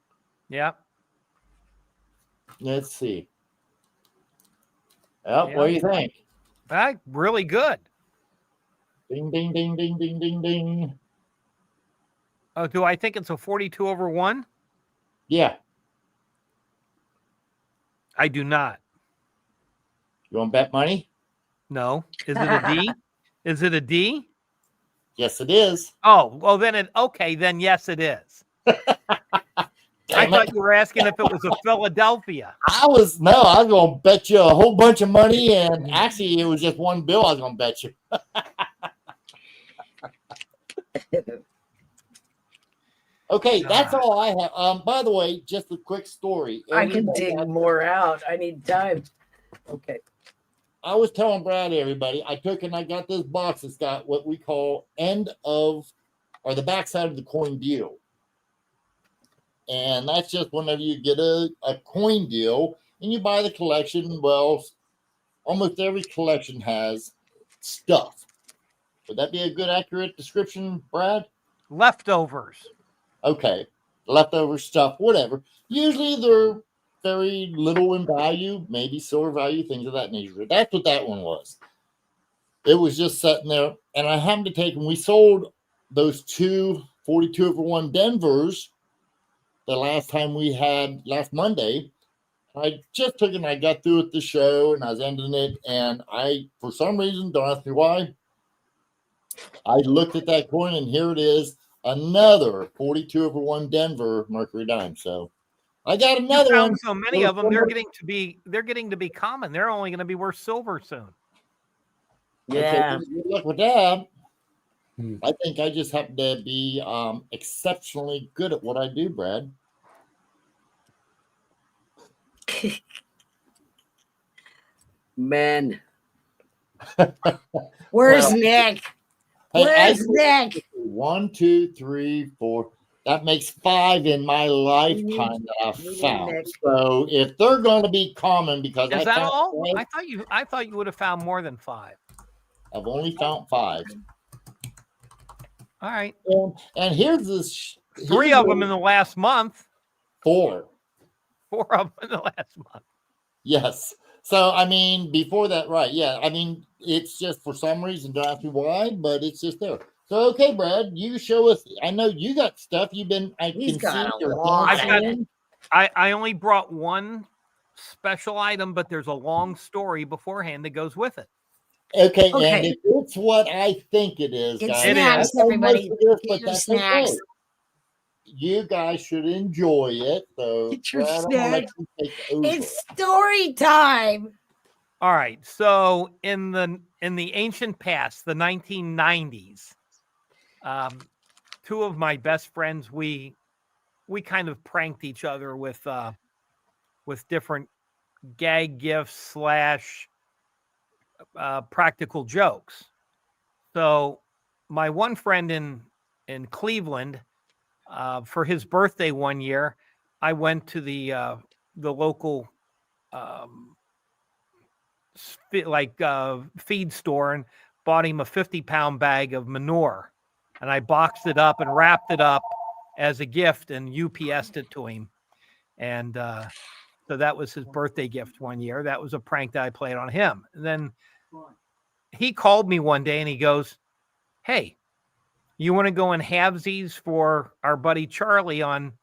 Yeah.
Let's see. Well, what do you think?
Really good.
Ding, ding, ding, ding, ding, ding, ding.
Oh, do I think it's a 42/1?
Yeah.
I do not.
You want to bet money?
No. Is it a D? Is it a D?
Yes, it is.
Oh, well, then then yes, it is. I thought you were asking if it was a Philadelphia.
I was going to bet you a whole bunch of money, and actually, it was just one bill I was going to bet you. Okay, that's all I have. By the way, just a quick story.
I can dig more out. I need time. Okay.
I was telling Brad, everybody, I took and I got this box that's got what we call the backside of the coin deal. And that's just whenever you get a coin deal and you buy the collection, well, almost every collection has stuff. Would that be a good, accurate description, Brad?
Leftovers.
Okay. Leftover stuff, whatever. Usually they're very little in value, maybe silver value, things of that nature. That's what that one was. It was just sitting there, and I happened to take, and we sold those two 42/1 Denvers the last time we had, last Monday. I just took it and I got through with the show, and I was ending it, and I, for some reason, don't ask me why, I looked at that coin, and here it is, another 42/1 Denver Mercury dime. So I got
You
another
found
one.
so many of them. They're getting to be common. They're only going to be worth silver soon.
Yeah.
Okay, good luck with that.
Hmm.
I think I just happen to be exceptionally good at what I do, Brad.
Men. Where's
Well,
Nick?
Hey,
Where's Nick?
1, 2, 3, 4. That makes 5 in my lifetime that I've
we need
found.
Nick.
So if they're going to be common, because
Is
I
that
found
all?
5,
I thought you would have found more than 5.
I've only found 5.
All right.
And here's this.
3 of them in the last month.
4.
4 of them in the last month.
Yes. So I mean, before that, right? Yeah. I mean, it's just for some reason, don't ask me why, but it's just there. So okay, Brad, you show us. I know you got stuff. You've been. I
He's
can
got
see
a
your
lot.
hands
I've got-
in.
I only brought one special item, but there's a long story beforehand that goes with it.
Okay, and
Okay.
if it's what I think it is,
Get
guys,
It
snacks,
is.
I know
everybody.
most of this,
Get
but
your
that's
snacks.
okay. You guys should enjoy it. So,
Get your
Brad, I'm gonna let
snacks.
you take over.
It's story time.
All right. So in the ancient past, the 1990s, 2 of my best friends, we kind of pranked each other with different gag gifts / practical jokes. So my one friend in Cleveland, for his birthday one year, I went to the local feed store and bought him a 50-pound bag of manure, and I boxed it up and wrapped it up as a gift and UPS'd it to him. And so that was his birthday gift one year. That was a prank that I played on him. And then he called me one day and he goes, "Hey, you want to go and halvesies for our buddy Charlie on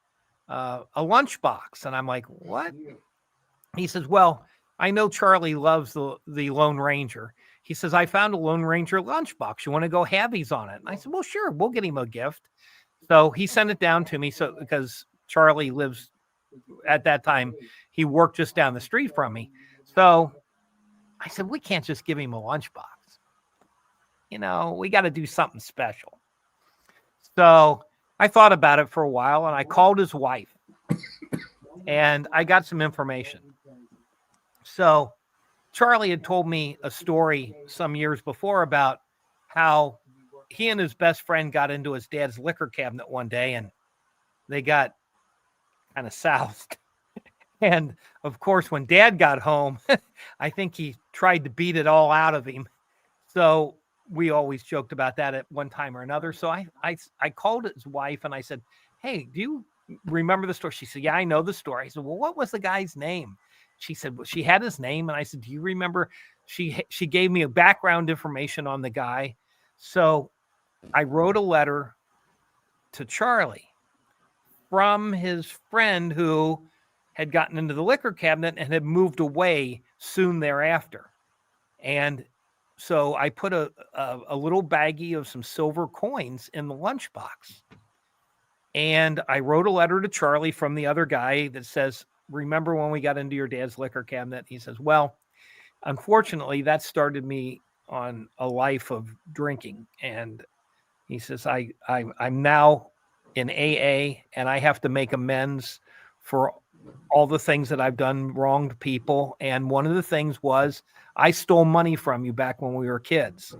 a lunchbox?" And I'm like, "What?" He says, "Well, I know Charlie loves the Lone Ranger." He says, "I found a Lone Ranger lunchbox. You want to go halvies on it?" And I said, "Well, sure, we'll get him a gift." So he sent it down to me. So because Charlie lives at that time, he worked just down the street from me. So I said, "We can't just give him a lunchbox. We got to do something special." So I thought about it for a while and I called his wife and I got some information. So Charlie had told me a story some years before about how he and his best friend got into his dad's liquor cabinet one day and they got kind of soused. And of course, when Dad got home, I think he tried to beat it all out of him. So we always joked about that at one time or another. So I called his wife and I said, "Hey, do you remember the story?" She said, "Yeah, I know the story." I said, "Well, what was the guy's name?" She said, "Well, she had his name." And I said, "Do you remember?" She gave me a background information on the guy. So I wrote a letter to Charlie from his friend who had gotten into the liquor cabinet and had moved away soon thereafter. And so I put a little baggie of some silver coins in the lunchbox. And I wrote a letter to Charlie from the other guy that says, "Remember when we got into your dad's liquor cabinet?" He says, "Well, unfortunately, that started me on a life of drinking." And he says, I'm now in AA and I have to make amends for all the things that I've done wrong to people. And one of the things was I stole money from you back when we were kids.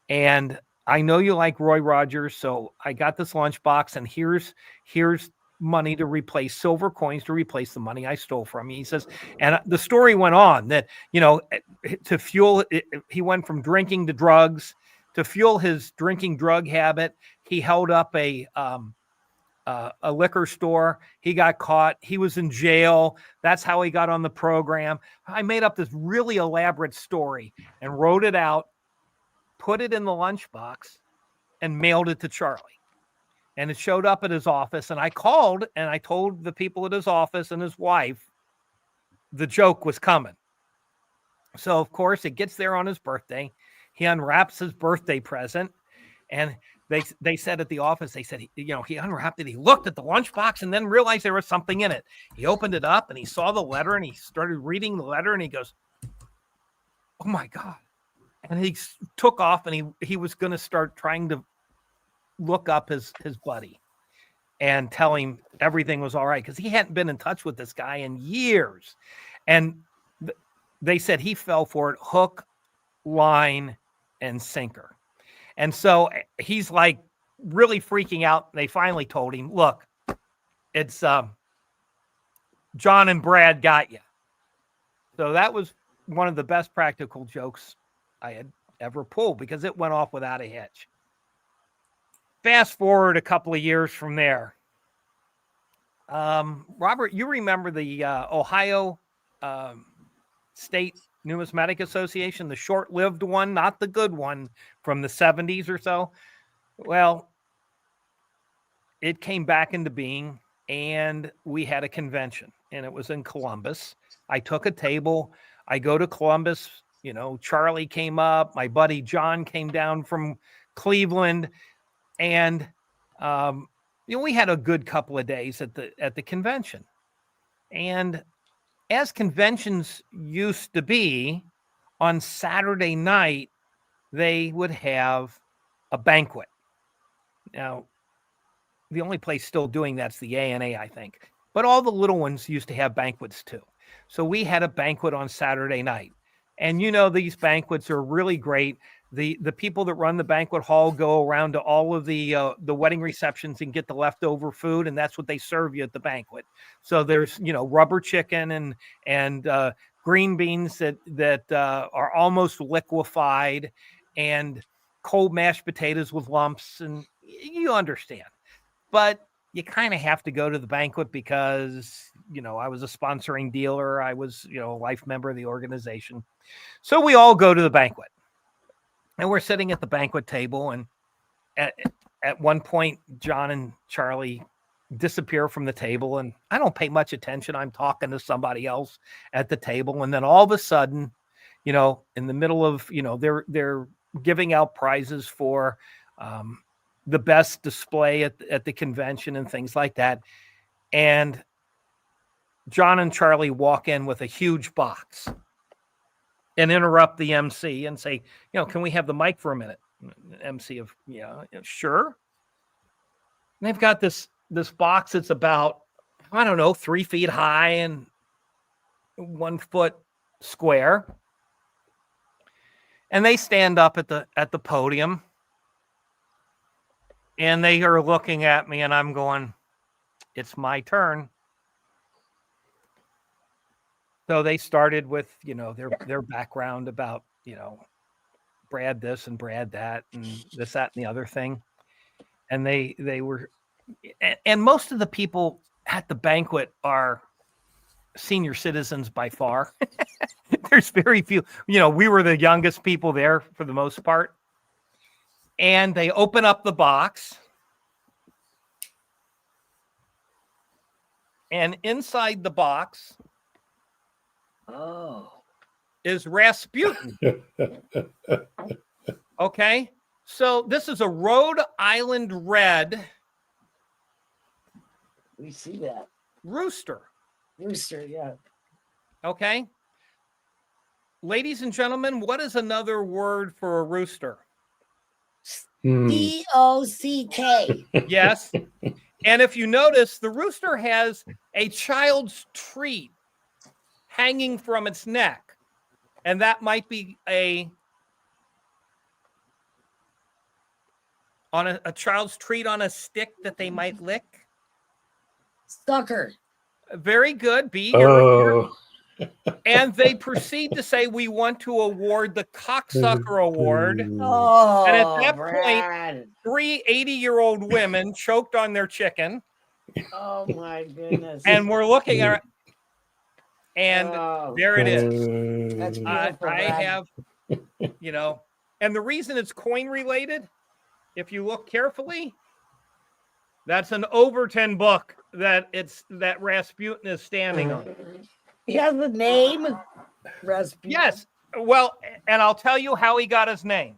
And I know you like Roy Rogers, so I got this lunchbox and here's money to replace silver coins to replace the money I stole from you." He says, and the story went on that, to fuel it, he went from drinking to drugs. To fuel his drinking drug habit, he held up a liquor store. He got caught. He was in jail. That's how he got on the program. I made up this really elaborate story and wrote it out, put it in the lunchbox, and mailed it to Charlie. And it showed up at his office. And I called and I told the people at his office and his wife the joke was coming. So, of course, it gets there on his birthday. He unwraps his birthday present And they said at the office, they said, he unwrapped it. He looked at the lunchbox and then realized there was something in it. He opened it up and he saw the letter and he started reading the letter and he goes, "Oh my God." And he took off and he was going to start trying to look up his buddy and tell him everything was all right, because he hadn't been in touch with this guy in years. And they said he fell for it hook, line, and sinker. And so he's like really freaking out. They finally told him, "Look, it's John and Brad got you." So that was one of the best practical jokes I had ever pulled, because it went off without a hitch. Fast forward a couple of years from there. Robert, you remember the Ohio State Numismatic Association, the short-lived one, not the good one from the 70s or so? Well, it came back into being, and we had a convention, and it was in Columbus. I took a table. I go to Columbus. Charlie came up. My buddy John came down from Cleveland. And, we had a good couple of days at the convention. And as conventions used to be, on Saturday night, they would have a banquet. Now, the only place still doing that's the ANA, I think. But all the little ones used to have banquets too. So we had a banquet on Saturday night. And these banquets are really great. The people that run the banquet hall go around to all of the wedding receptions and get the leftover food, and that's what they serve you at the banquet. So there's rubber chicken and green beans that are almost liquefied, and cold mashed potatoes with lumps, and you understand. But you kind of have to go to the banquet because I was a sponsoring dealer. I was a life member of the organization. So we all go to the banquet. And we're sitting at the banquet table, and at one point, John and Charlie disappear from the table, and I don't pay much attention. I'm talking to somebody else at the table, and then all of a sudden, in the middle of, they're giving out prizes for the best display at the convention and things like that. And John and Charlie walk in with a huge box and interrupt the MC and say, "Can we have the mic for a minute?" MC of, sure. And they've got this box that's about, 3 feet high and 1 foot square. And they stand up at the podium, and they are looking at me, and I'm going, "It's my turn." So they started with, their background about, Brad this and Brad that and this, that, and the other thing. And they were, and most of the people at the banquet are senior citizens by far. There's very few, we were the youngest people there for the most part. And they open up the box. And inside the box is Rasputin. Okay. So this is a Rhode Island red.
We see that.
Rooster,
yeah.
Okay. Ladies and gentlemen, what is another word for a rooster?
DOCK.
Yes. And if you notice, the rooster has a child's treat hanging from its neck. And that might be a child's treat on a stick that they might lick.
Sucker.
Very good, B. You're and they proceed to say, "We want to award the Cocksucker Award."
Oh,
And at that
Brad.
point, 3 80-year-old women choked on their chicken.
Oh, my goodness.
And we're looking at it, and there it is.
That's beautiful,
I
Brad.
have, and the reason it's coin related, if you look carefully, that's an Overton book that Rasputin is standing on.
He has the name Rasputin.
Yes. Well, and I'll tell you how he got his name.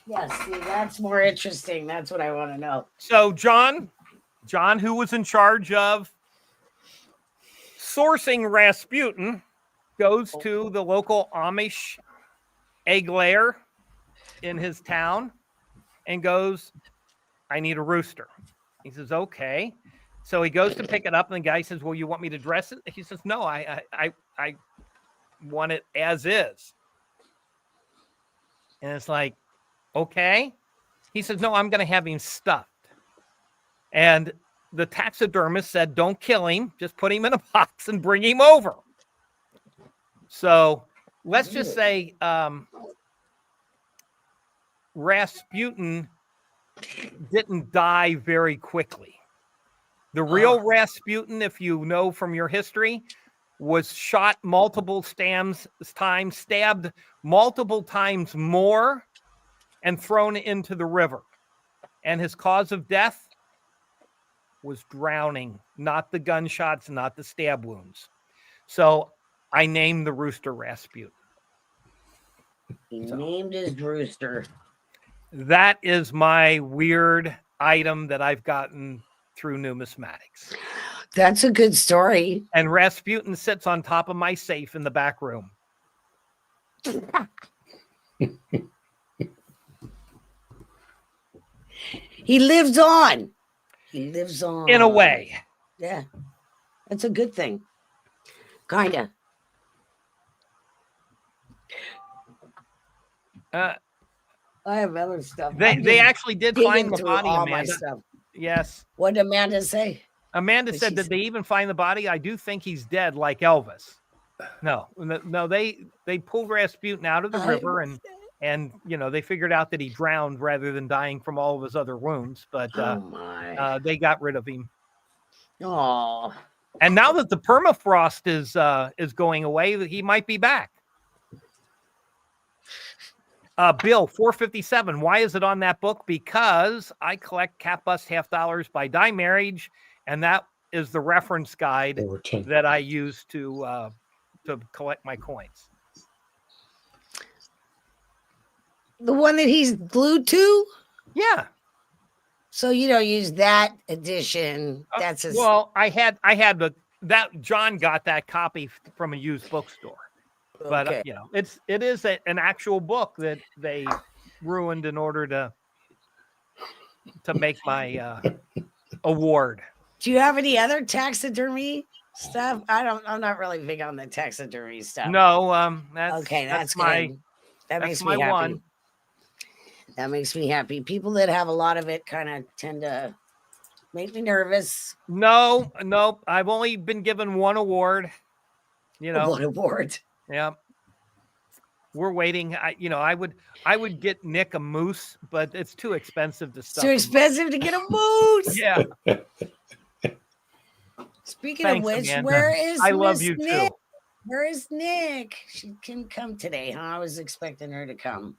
Yes, see, that's more interesting. That's what I want to know.
So John, who was in charge of sourcing Rasputin, goes to the local Amish egg layer in his town and goes, I need a rooster. He says, okay. So he goes to pick it up, and the guy says, well, you want me to dress it? He says, no, I want it as is. And it's like, okay. He says, no, I'm going to have him stuffed. And the taxidermist said, don't kill him. Just put him in a box and bring him over. So let's just say Rasputin didn't die very quickly. The real Rasputin, if you know from your history, was shot multiple times, stabbed multiple times more, and thrown into the river. And his cause of death was drowning, not the gunshots, not the stab wounds. So I named the rooster Rasputin.
He named his rooster.
That is my weird item that I've gotten through numismatics.
That's a good story.
And Rasputin sits on top of my safe in the back room.
He lives on. He lives on.
In a way.
Yeah. That's a good thing. Kinda. I have other stuff.
They actually did find the
through
body,
all my
Amanda.
stuff.
Yes.
What did Amanda say?
Amanda
What
said,
she
did they even find the body? I do think he's dead, like Elvis. No, they pulled Rasputin out of the river, and you know, they figured out that he drowned rather than dying from all of his other wounds. But they got rid of him.
Oh.
And now that the permafrost is going away, he might be back. Bill 457. Why is it on that book? Because I collect Cat Bust Half Dollars by Die Marriage, and that is the reference guide that I use to collect my coins.
The one that he's glued to?
Yeah.
So you don't use that edition. That's his.
Well, I had that John got that copy from a used bookstore. But
Okay.
you know, it is an actual book that they ruined in order to make my award.
Do you have any other taxidermy stuff? I'm not really big on the taxidermy stuff.
No, that's
okay. That's
my
good. That makes
my
me happy.
one.
That makes me happy. People that have a lot of it kind of tend to make me nervous.
No, I've only been given one award. You know,
One award.
Yeah. We're waiting. I would get Nick a moose, but it's too expensive to stuff.
Too expensive to get a moose.
Yeah.
Speaking
Thanks,
of which,
Amanda.
where is
I love
Miss
you
Nick?
too.
Where is Nick? She can come today, huh? I was expecting her to come.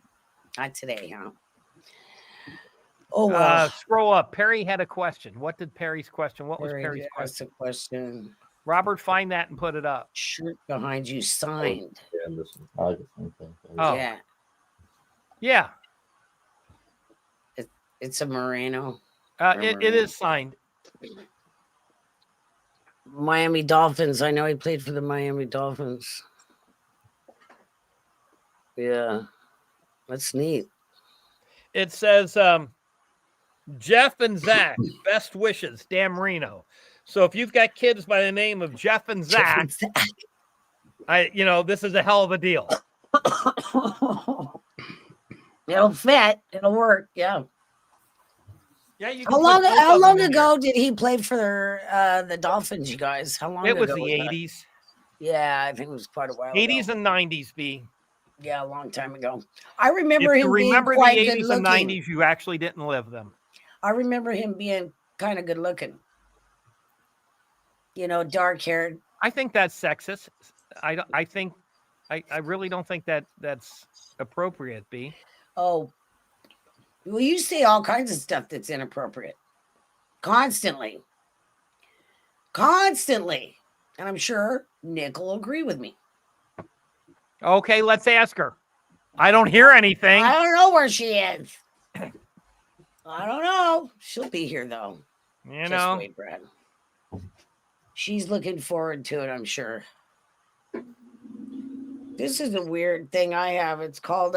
Not today, huh? Oh, wow.
Scroll up. Perry had a question. What did Perry's question? What was
Perry
Perry's
asked
question?
a question.
Robert, find that and put it up.
Shirt behind you signed.
Yeah, this is I like the same thing.
Oh.
Yeah.
Yeah.
It's a Moreno.
It is signed.
Miami Dolphins. I know he played for the Miami Dolphins. Yeah. That's neat.
It says Jeff and Zach, best wishes, Dan Marino. So if you've got kids by the name of Jeff and Zach, this is a hell of a deal.
It'll fit. It'll work. Yeah.
Yeah.
How long ago did he play for the Dolphins, you guys? How long
It
ago
was the
was that?
80s.
Yeah, I think it was quite a while
80s
ago.
and 90s, B.
Yeah, a long time ago. I remember
If you
him
remember
being quite
the
good
80s and
looking.
90s, you actually didn't live them.
I remember him being kind of good looking. Dark haired.
I think that's sexist. I really don't think that's appropriate, B.
Oh, well, you say all kinds of stuff that's inappropriate. Constantly. And I'm sure Nick will agree with me.
Okay, let's ask her. I don't hear anything.
I don't know where she is. I don't know. She'll be here though.
You
Just
know,
wait, Brad. She's looking forward to it, I'm sure. This is a weird thing I have. It's called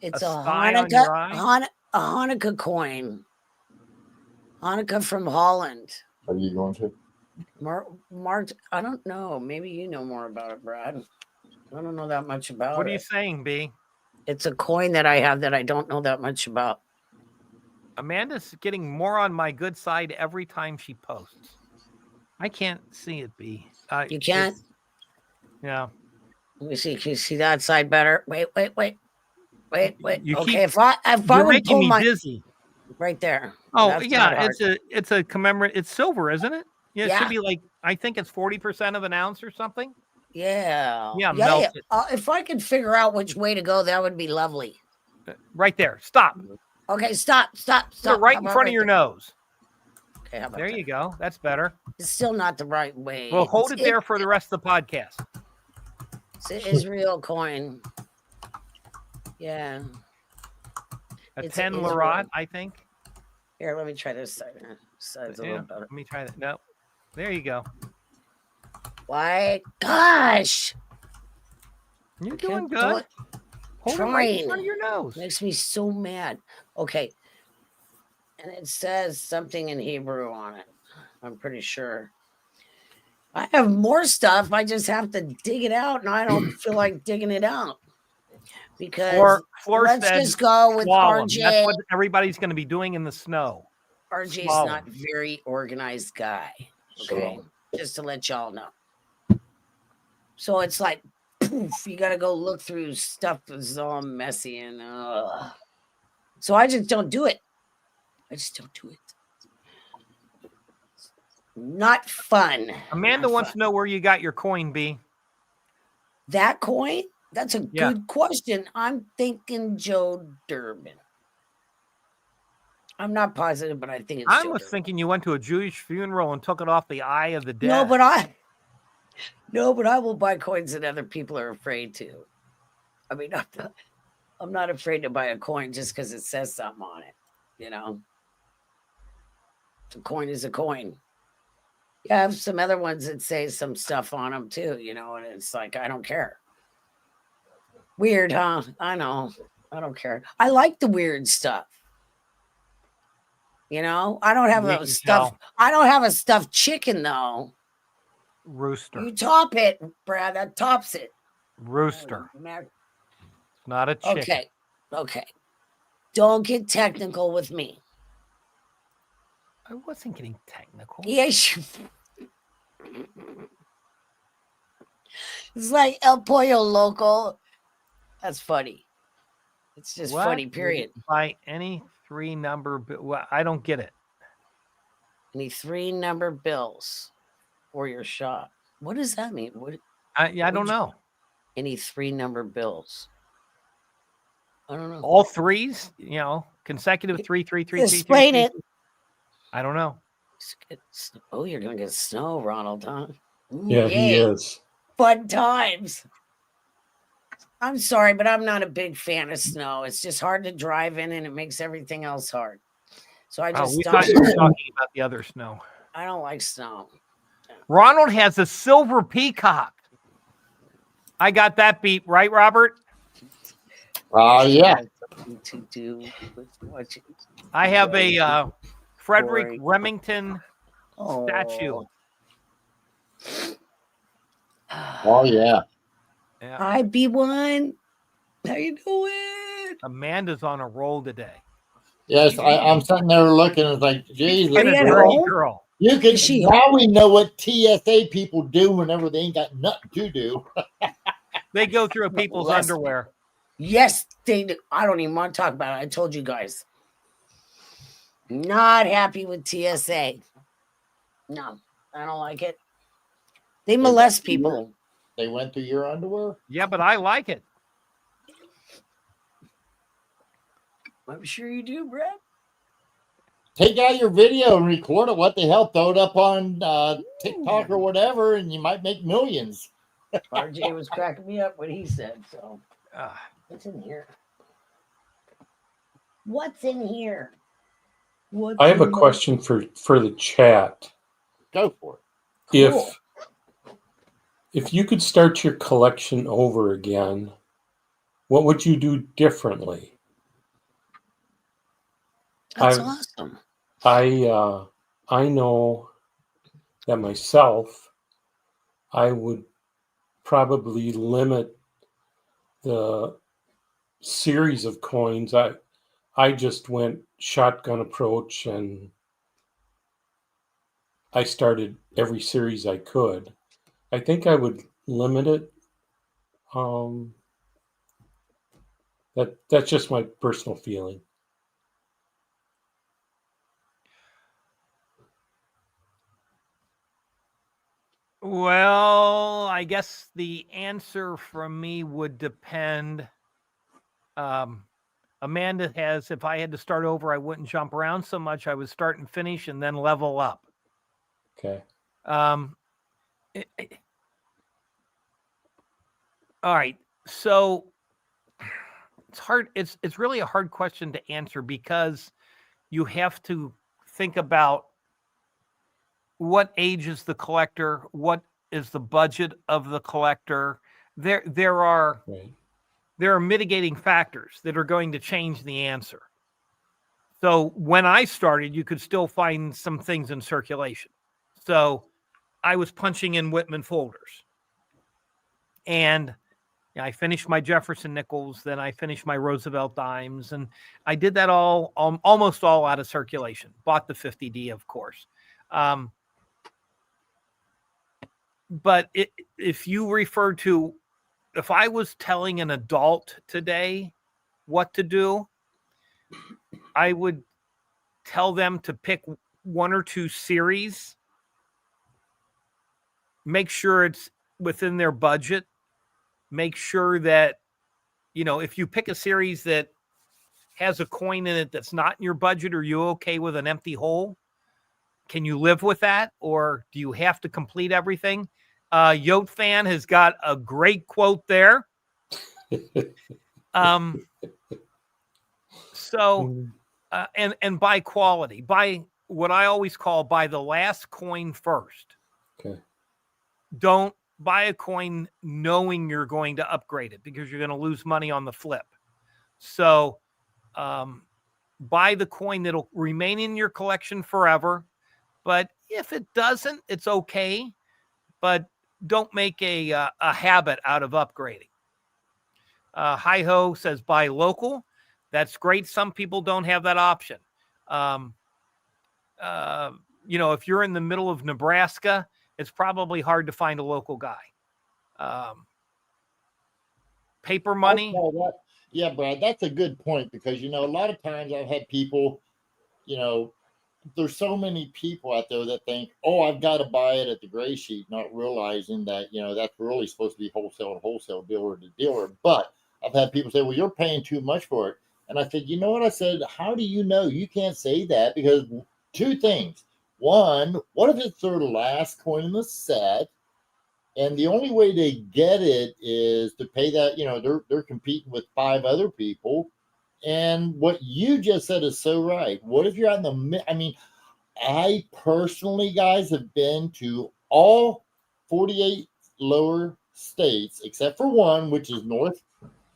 it's a
sty on your eye?
A Hanukkah coin. Hanukkah from Holland.
Are you going to?
Mark, I don't know. Maybe you know more about it, Brad. I don't know that much about it.
What are you saying, B?
It's a coin that I have that I don't know that much about.
Amanda's getting more on my good side every time she posts. I can't see it, B.
You can't?
Yeah.
Let me see. Can you see that side better? Wait.
You
Okay,
keep,
if I
you're
would
making
pull
me
my
dizzy.
right there.
Oh,
That's
yeah.
not hard.
It's a commemorate. It's silver, isn't it? Yeah, it
Yeah.
should be like, I think it's 40% of an ounce or something.
Yeah.
Yeah, melt it.
If I could figure out which way to go, that would be lovely.
Right there. Stop.
Okay, stop.
Put it right
How
in
about
front of your
there?
nose.
Okay, how about
There
that?
you go. That's better.
It's still not the right way.
Well, hold it there for the rest of the podcast.
It's an Israel coin. Yeah.
A
It's
10
Israel.
Larat, I think.
Here, let me try this side. Side's a
Yeah,
little better.
let me try that. No. There you go.
Why? Gosh.
You're
I
doing
can't do
good.
it.
Hold it right in
Trying.
front of your nose.
Makes me so mad. Okay. And it says something in Hebrew on it. I'm pretty sure. I have more stuff. I just have to dig it out, and I don't feel like digging it out. Because
Floor
let's
said
just go with
slalom.
RJ.
That's what everybody's going to be doing in the snow.
RJ's
Slalom.
not a very organized guy. Okay. Just to let y'all know. So it's like, poof, you got to go look through stuff that's all messy and so I just don't do it. I just don't do it. Not fun.
Amanda
Not
wants
fun.
to know where you got your coin, B.
That coin? That's a
Yeah.
good question. I'm thinking Joe Durbin. I'm not positive, but I think it's
I
Joe
was
Durbin.
thinking you went to a Jewish funeral and took it off the eye of the dead.
No, but I will buy coins that other people are afraid to. I mean, I'm not afraid to buy a coin just because it says something on it. You know, a coin is a coin. Yeah, I have some other ones that say some stuff on them too. You know, and it's like I don't care. Weird, huh? I know. I don't care. I like the weird stuff. You know, I don't have
We
a
can
stuff.
tell.
I don't have a stuffed chicken though.
Rooster.
You top it, Brad. That tops it.
Rooster.
Mac-
Not a chicken.
Okay. Don't get technical with me.
I wasn't getting technical.
Yes. It's like El Pollo Loco. That's funny. It's just
What?
funny, period.
By any 3-number bill. Well, I don't get it.
Any 3-number bills for your shop. What does that mean?
I don't know.
Any 3-number bills. I don't know.
All threes, you know, consecutive 3, 3, 3, 3,
Explain
3,
it.
3. I don't know.
Oh, you're gonna get snow, Ronald, huh? Ooh,
Yeah, he
yay.
is.
Fun times. I'm sorry, but I'm not a big fan of snow. It's just hard to drive in and it makes everything else hard. So I just
We
don't.
thought you were talking about the other snow.
I don't like snow.
Ronald has a silver peacock. I got that beat, right, Robert?
Yeah.
To do with what you,
I have a Frederick
Boring.
Remington statue.
Oh, yeah.
Yeah.
Hi, B1. How you doing?
Amanda's on a roll today.
Yes, I'm sitting there looking. It's like, Jesus.
Are you at
dirty
home?
girl.
You can.
Is she
Now we know what TSA people do whenever they ain't got nothing to do.
They go through people's
Molest
underwear.
Yes, they do. I don't even want to talk about it. I told you guys. Not happy with TSA. No, I don't like it. They molest people.
They went through your underwear.
Yeah, but I like it.
I'm sure you do, Brad.
Take out your video and record it. What the hell? Throw it up on TikTok or whatever, and you might make millions.
RJ was cracking me up when he said so.
Uh,
What's in here? What's in here? What's
I have a
in
question for the chat.
Go for it.
Cool.
If you could start your collection over again, what would you do differently?
That's
I
awesome.
I know that myself, I would probably limit the series of coins. I just went shotgun approach and I started every series I could. I think I would limit it. That's just my personal feeling.
well, I guess the answer from me would depend. Amanda has, if I had to start over, I wouldn't jump around so much. I would start and finish and then level up.
Okay.
All right. So it's hard. It's really a hard question to answer because you have to think about what age is the collector, what is the budget of the collector. There are mitigating factors that are going to change the answer. So when I started, you could still find some things in circulation. So I was punching in Whitman folders. And I finished my Jefferson nickels, then I finished my Roosevelt dimes, and I did that all almost all out of circulation. Bought the 50D, of course. But if you refer to, if I was telling an adult today what to do, I would tell them to pick one or two series, make sure it's within their budget, make sure that, if you pick a series that has a coin in it that's not in your budget, are you okay with an empty hole? Can you live with that? Or do you have to complete everything? Yote Fan has got a great quote there. And by quality, by what I always call by the last coin first.
Okay.
Don't buy a coin knowing you're going to upgrade it because you're going to lose money on the flip. So buy the coin that'll remain in your collection forever. But if it doesn't, it's okay. But don't make a habit out of upgrading. Hi-Ho says buy local. That's great. Some people don't have that option. If you're in the middle of Nebraska, it's probably hard to find a local guy. Paper money.
Yeah, Brad, that's a good point because, a lot of times I've had people, there's so many people out there that think, oh, I've got to buy it at the gray sheet, not realizing that, that's really supposed to be wholesale, dealer to dealer. But I've had people say, well, you're paying too much for it. And I said, you know what? I said, how do you know? You can't say that because two things. One, what if it's their last coin in the set? And the only way they get it is to pay that, they're competing with 5 other people. And what you just said is so right. What if you're out in the, I personally, guys, have been to all 48 lower states, except for one, which is North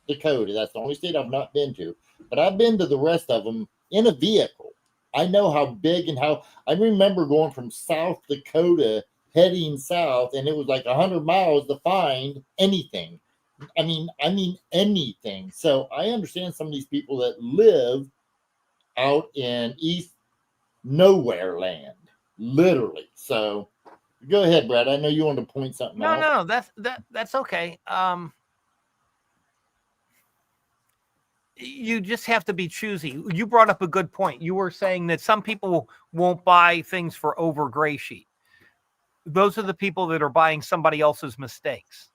Dakota. That's the only state I've not been to. But I've been to the rest of them in a vehicle. I know how big and how, I remember going from South Dakota heading south, and it was like 100 miles to find anything. I mean anything. So I understand some of these people that live out in East nowhere land, literally. So go ahead, Brad. I know you want to point something out.
No, that's okay. You just have to be choosy. You brought up a good point. You were saying that some people won't buy things for over gray sheet. Those are the people that are buying somebody else's mistakes.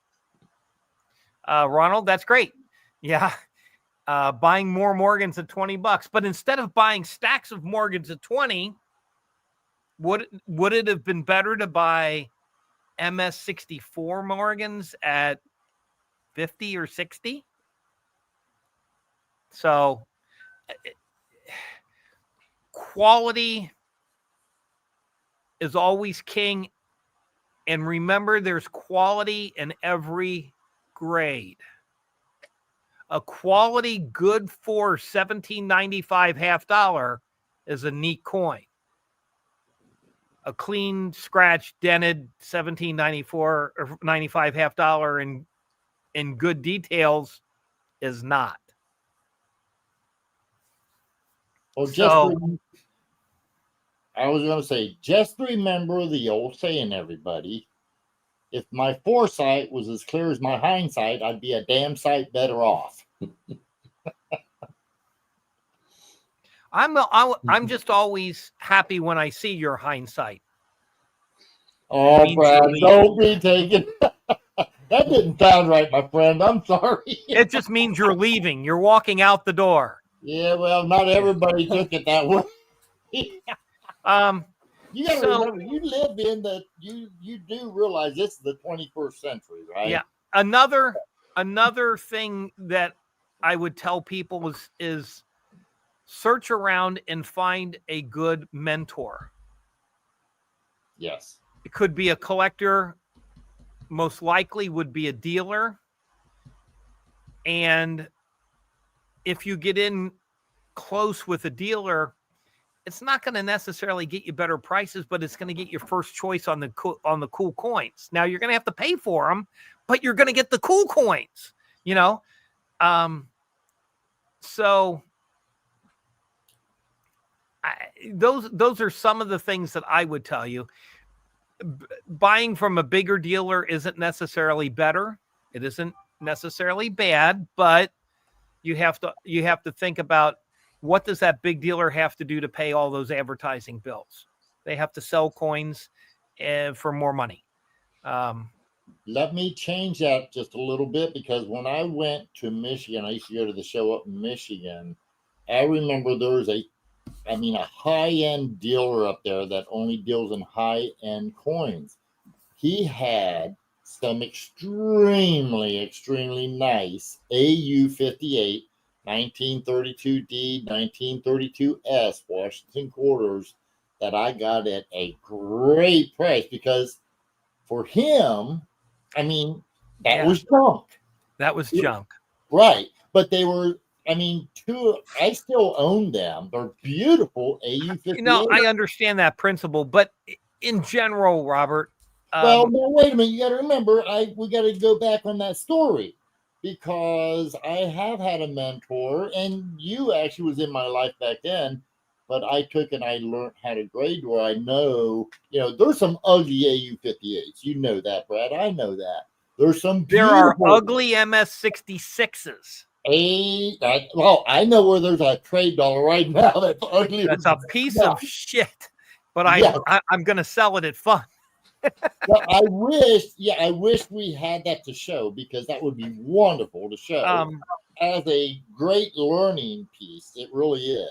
Ronald, that's great. Yeah. Buying more Morgans at $20, but instead of buying stacks of Morgans at 20, would it have been better to buy MS-64 Morgans at 50 or 60. So quality is always king. And remember, there's quality in every grade. A quality good for $17.95 half dollar is a neat coin. A clean, scratch, dented $17.94 or 95 half dollar in good details is not.
Well,
So
I was going to say, just remember the old saying, everybody. If my foresight was as clear as my hindsight, I'd be a damn sight better off.
I'm just always happy when I see your hindsight.
Oh, Brad, don't be taking. That didn't sound right, my friend. I'm sorry.
It just means you're leaving. You're walking out the door.
Yeah, well, not everybody took it that way. You got to remember, you live in the. You do realize this is the 21st century, right?
Yeah. Another thing that I would tell people is search around and find a good mentor.
Yes.
It could be a collector, most likely would be a dealer. And if you get in close with a dealer, it's not going to necessarily get you better prices, but it's going to get your first choice on the cool coins. Now you're going to have to pay for them, but you're going to get the cool coins, you know? So those are some of the things that I would tell you. Buying from a bigger dealer isn't necessarily better. It isn't necessarily bad, but you have to think about, what does that big dealer have to do to pay all those advertising bills? They have to sell coins for more money.
Let me change that just a little bit, because when I went to Michigan, I used to go to the show up in Michigan. I remember there was a high-end dealer up there that only deals in high-end coins. He had some extremely, extremely nice AU-58, 1932D, 1932S Washington quarters that I got at a great price, because for him, that was junk.
That was junk.
Right. But they were, I still own them. They're beautiful AU-58.
I understand that principle, but in general, Robert.
Well, no, wait a minute. You got to remember, we got to go back on that story, because I have had a mentor, and you actually was in my life back then, but I took and I learned how to grade, where I know, there's some ugly AU-58s. You know that, Brad. I know that. There
are ugly MS-66s.
I know where there's a trade dollar right now that's ugly.
That's a piece of shit, but I'm going to sell it at fun.
Well, I wish we had that to show, because that would be wonderful to show as a great learning piece. It really is.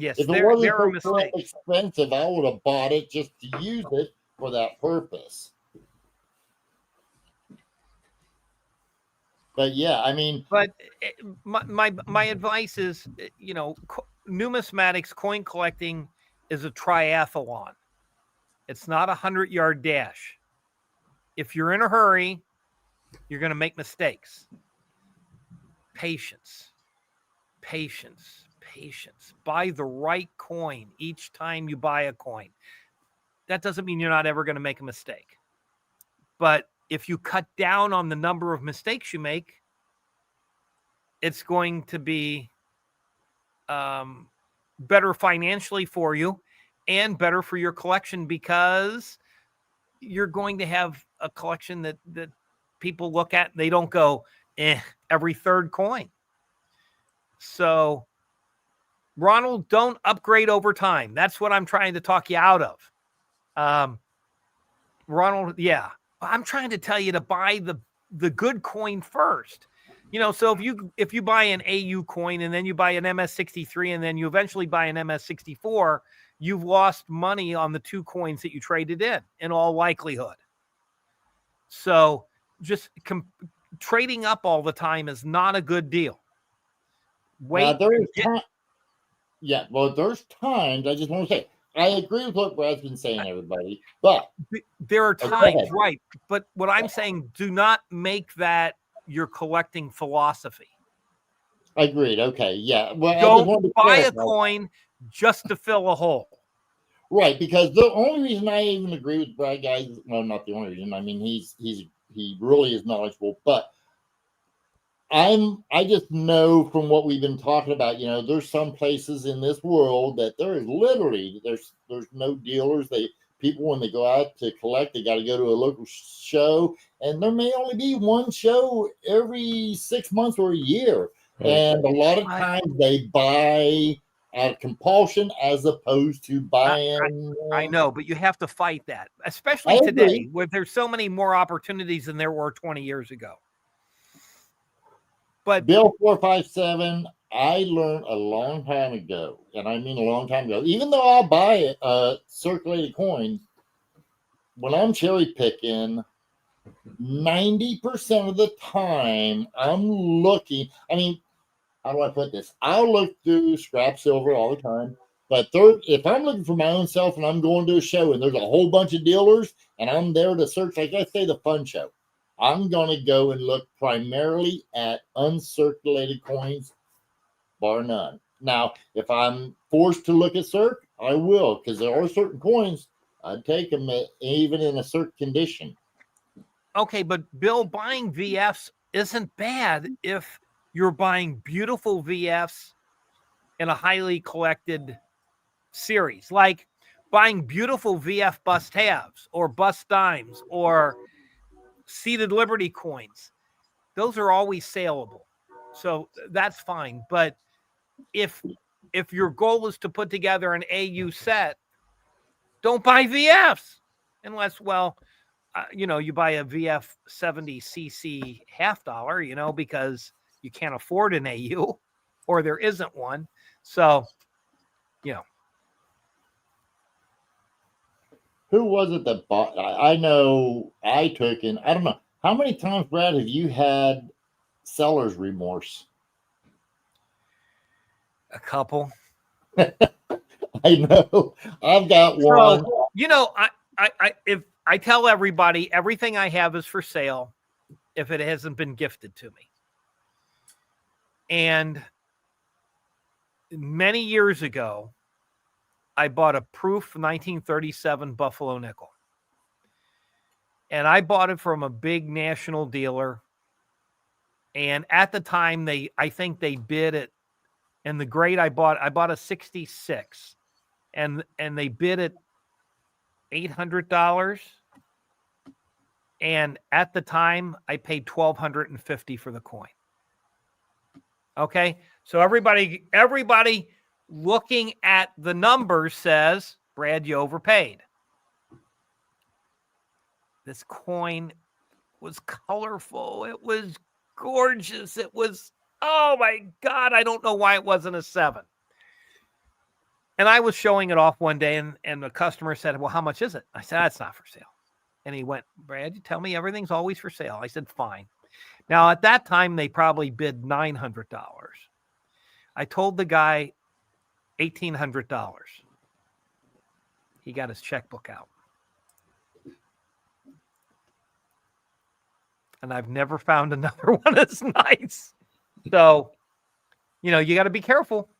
Yes,
if it wasn't so expensive, I would have bought it just to use it for that purpose. But yeah,
but my advice is, numismatics, coin collecting is a triathlon. It's not a 100-yard dash. If you're in a hurry, you're going to make mistakes. Patience. Buy the right coin each time you buy a coin. That doesn't mean you're not ever going to make a mistake. But if you cut down on the number of mistakes you make, it's going to be better financially for you and better for your collection, because you're going to have a collection that people look at and they don't go, every third coin. So, Ronald, don't upgrade over time. That's what I'm trying to talk you out of. Ronald, yeah. I'm trying to tell you to buy the good coin first. So if you buy an AU coin, and then you buy an MS-63, and then you eventually buy an MS-64, you've lost money on the 2 coins that you traded in all likelihood. So just trading up all the time is not a good deal.
Now, there's times, I just want to say, I agree with what Brad's been saying, everybody, but
there are times, right? But what I'm saying, do not make that your collecting philosophy.
Agreed. Okay. Yeah. Well,
Don't buy a coin just to fill a hole.
Right. Because the only reason I even agree with Brad, guys, well, not the only reason. I mean, he really is knowledgeable, but I just know from what we've been talking about, there's some places in this world that there is literally there's no dealers. People when they go out to collect, they got to go to a local show, and there may only be one show every 6 months or a year. And a lot of times they buy out of compulsion as opposed to buying.
I know, but you have to fight that, especially today where there's so many more opportunities than there were 20 years ago. But
Bill 457, I learned a long time ago, and I mean a long time ago, even though I'll buy circulated coins, when I'm cherry picking, 90% of the time I'm looking, I mean, how do I put this? I'll look through scrap silver all the time, but if I'm looking for my own self and I'm going to a show and there's a whole bunch of dealers and I'm there to search, like I say, the fun show, I'm going to go and look primarily at uncirculated coins, bar none. Now, if I'm forced to look at circ, I will, because there are certain coins, I'd take them even in a circ condition.
Okay, but Bill, buying VFs isn't bad if you're buying beautiful VFs in a highly collected series, like buying beautiful VF bust halves or bust dimes or seated Liberty coins. Those are always saleable, so that's fine. But if your goal is to put together an AU set, don't buy VFs unless, you buy a VF 70cc $50, because you can't afford an AU or there isn't one. So,
Who was it that bought? I know I took in, I don't know. How many times, Brad, have you had seller's remorse?
A couple.
I know. I've got one.
So, if I tell everybody everything I have is for sale if it hasn't been gifted to me. And many years ago, I bought a proof 1937 Buffalo nickel. And I bought it from a big national dealer. And at the time, I think they bid it. And the grade I bought a 66. And they bid it $800. And at the time, I paid $1,250 for the coin. Okay, so everybody looking at the numbers says, Brad, you overpaid. This coin was colorful. It was gorgeous. It was, oh my God, I don't know why it wasn't a 7. And I was showing it off one day, and the customer said, well, how much is it? I said, that's not for sale. And he went, Brad, you tell me everything's always for sale. I said, fine. Now, at that time, they probably bid $900. I told the guy $1,800. He got his checkbook out. And I've never found another one as nice. So, you got to be careful.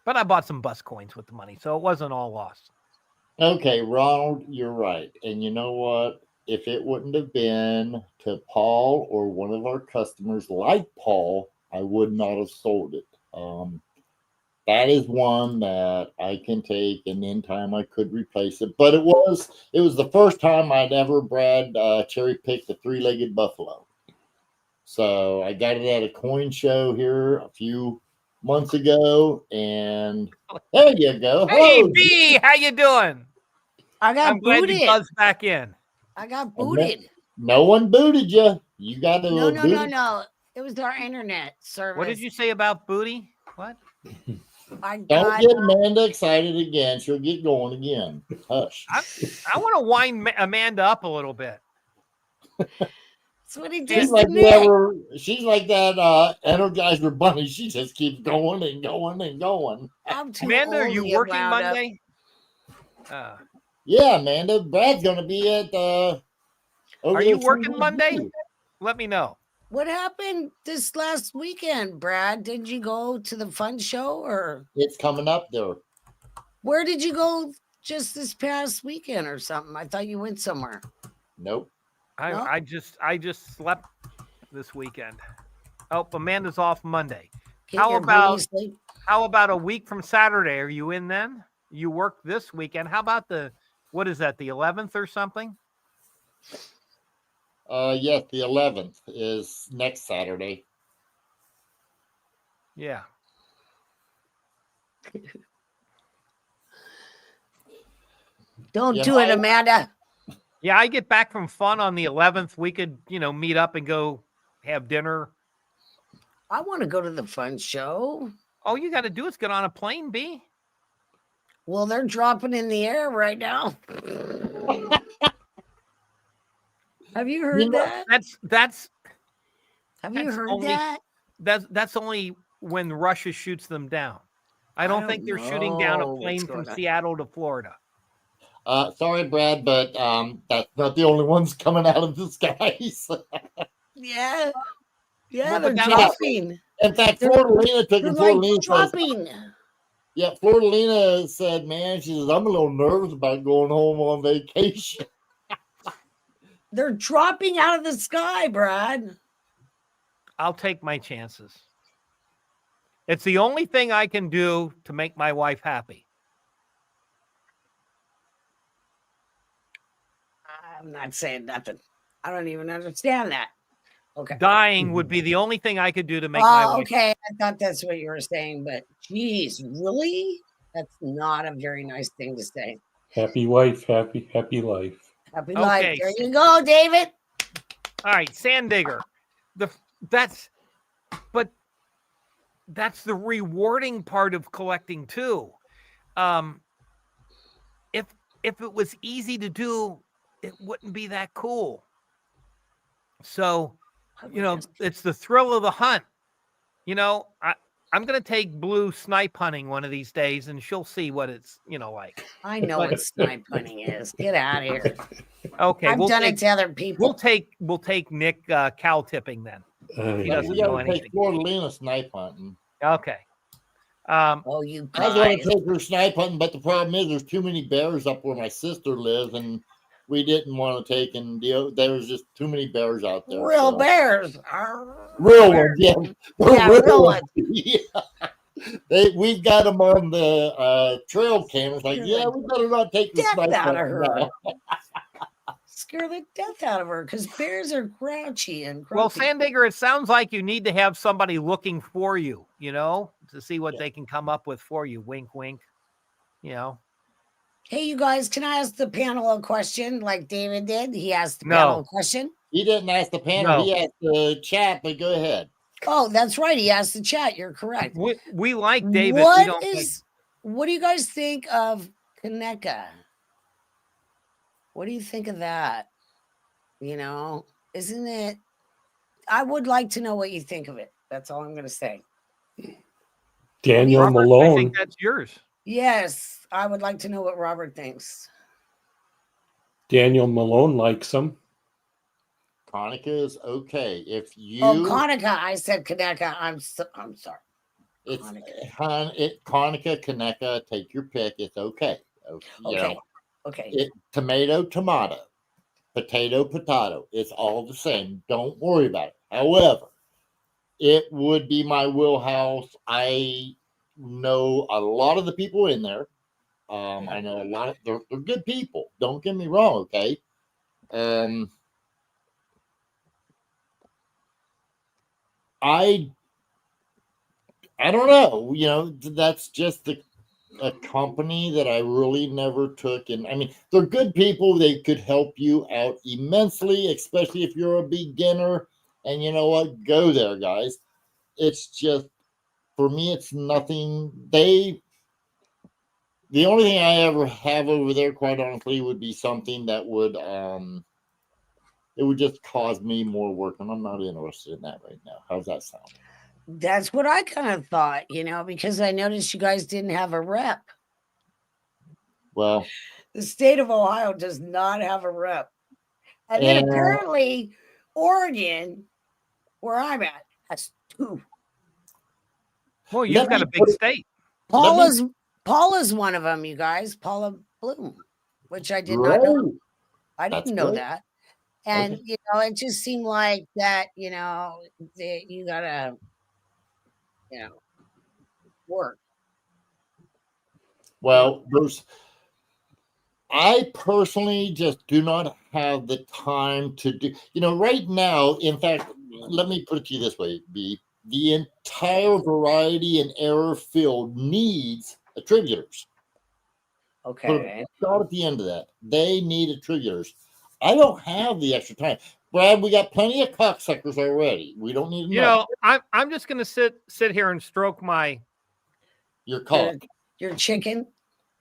But I bought some bus coins with the money, so it wasn't all lost.
Okay, Ronald, you're right. And you know what? If it wouldn't have been to Paul or one of our customers like Paul, I would not have sold it. That is one that I can take, and in time I could replace it. But it was the first time I'd ever, Brad, cherry picked a 3-legged buffalo. So I got it at a coin show here a few months ago, and there you go.
Hey, B, how you doing?
I'm
glad
booted.
you buzzed back in.
I got booted.
No one booted you. You got to.
No. It was our internet service.
What did you say about booty? What?
Don't get Amanda excited again. She'll get going again. Hush.
I want to wind Amanda up a little bit.
That's what he did.
She's like that Energizer bunny. She just keeps going and going and going.
Amanda, are you working Monday?
Yeah, Amanda. Brad's going to be at.
Are you working Monday? Let me know.
What happened this last weekend, Brad? Did you go to the fun show or?
It's coming up there.
Where did you go just this past weekend or something? I thought you went somewhere.
Nope.
I just slept this weekend. Oh, Amanda's off Monday. How about a week from Saturday? Are you in then? You work this weekend. How about what is that, the 11th or something?
Yes, the 11th is next Saturday.
Yeah.
Don't do it, Amanda.
Yeah, I get back from fun on the 11th. We could, meet up and go have dinner.
I want to go to the fun show.
All you got to do is get on a plane, B.
Well, they're dropping in the air right now. Have you heard that? Have you heard that?
That's only when Russia shoots them down. I don't think they're shooting down a plane from Seattle to Florida.
Sorry, Brad, but that's not the only ones coming out of the skies.
Yeah, they're dropping.
In fact, Florida took Florida
dropping.
Yeah, Florida said, "Man, she says I'm a little nervous about going home on vacation."
They're dropping out of the sky, Brad.
I'll take my chances. It's the only thing I can do to make my wife happy.
I'm not saying nothing. I don't even understand that. Okay.
Dying would be the only thing I could do to make my wife.
Okay. I thought that's what you were saying, but geez, really? That's not a very nice thing to say.
Happy wife, happy life.
Happy life. There you go, David.
All right, Sand Digger. That's the rewarding part of collecting too. If it was easy to do, it wouldn't be that cool. So, it's the thrill of the hunt. I'm going to take Blue snipe hunting one of these days, and she'll see what it's, like.
I know what snipe hunting is. Get out of here.
Okay.
I've done it to other people.
We'll take Nick cow tipping then. He doesn't know anything.
Take Florida snipe hunting.
Okay.
You
I was going to take her snipe hunting, but the problem is there's too many bears up where my sister lives, and we didn't want to take, and there was just too many bears out there.
Real bears.
Real ones, yeah.
Real ones.
Yeah. We've got them on the trail cameras. Like, we better not take the snipe
out of her.
Now.
Scare the death out of her because bears are grouchy and grumpy.
Well, Sand Digger, it sounds like you need to have somebody looking for you, to see what they can come up with for you. Wink, wink.
Hey, you guys, can I ask the panel a question like David did? He asked the panel a question.
He didn't ask the panel. No. He asked the chat, but go ahead.
Oh, that's right. He asked the chat. You're correct.
We like David.
What do you guys think of Kaneka? What do you think of that? Isn't it? I would like to know what you think of it. That's all I'm going to say.
Daniel Malone.
I think that's yours.
Yes, I would like to know what Robert thinks.
Daniel Malone likes them.
Konica is okay. If you
Konica, I said Kaneka. I'm sorry.
It's Konica, Kaneka. Take your pick. It's okay.
Okay.
Tomato, potato. It's all the same. Don't worry about it. However, it would be my wheelhouse. I know a lot of the people in there. I know a lot of they're good people. Don't get me wrong, okay? I don't know. That's just a company that I really never took. And I mean, they're good people. They could help you out immensely, especially if you're a beginner. And you know what? Go there, guys. It's just for me, it's nothing. The only thing I ever have over there, quite honestly, would be something that would it would just cause me more work, and I'm not interested in that right now. How's that sound?
That's what I kind of thought, because I noticed you guys didn't have a rep.
Well,
The state of Ohio does not have a rep. And then apparently Oregon, where I'm at, has 2.
Well, you've got a big state.
Paula's one of them, you guys. Paula Bloom, which I did not know. I didn't know that. And,
Okay.
it just seemed like that, you gotta, work.
Well, I personally just do not have the time to do, right now, in fact, let me put it to you this way, B. The entire variety and error field needs attributors.
Okay.
Start at the end of that. They need attributors. I don't have the extra time. Brad, we got plenty of cocksuckers already. We don't need enough.
I'm just going to sit here and stroke
your cock.
Your chicken?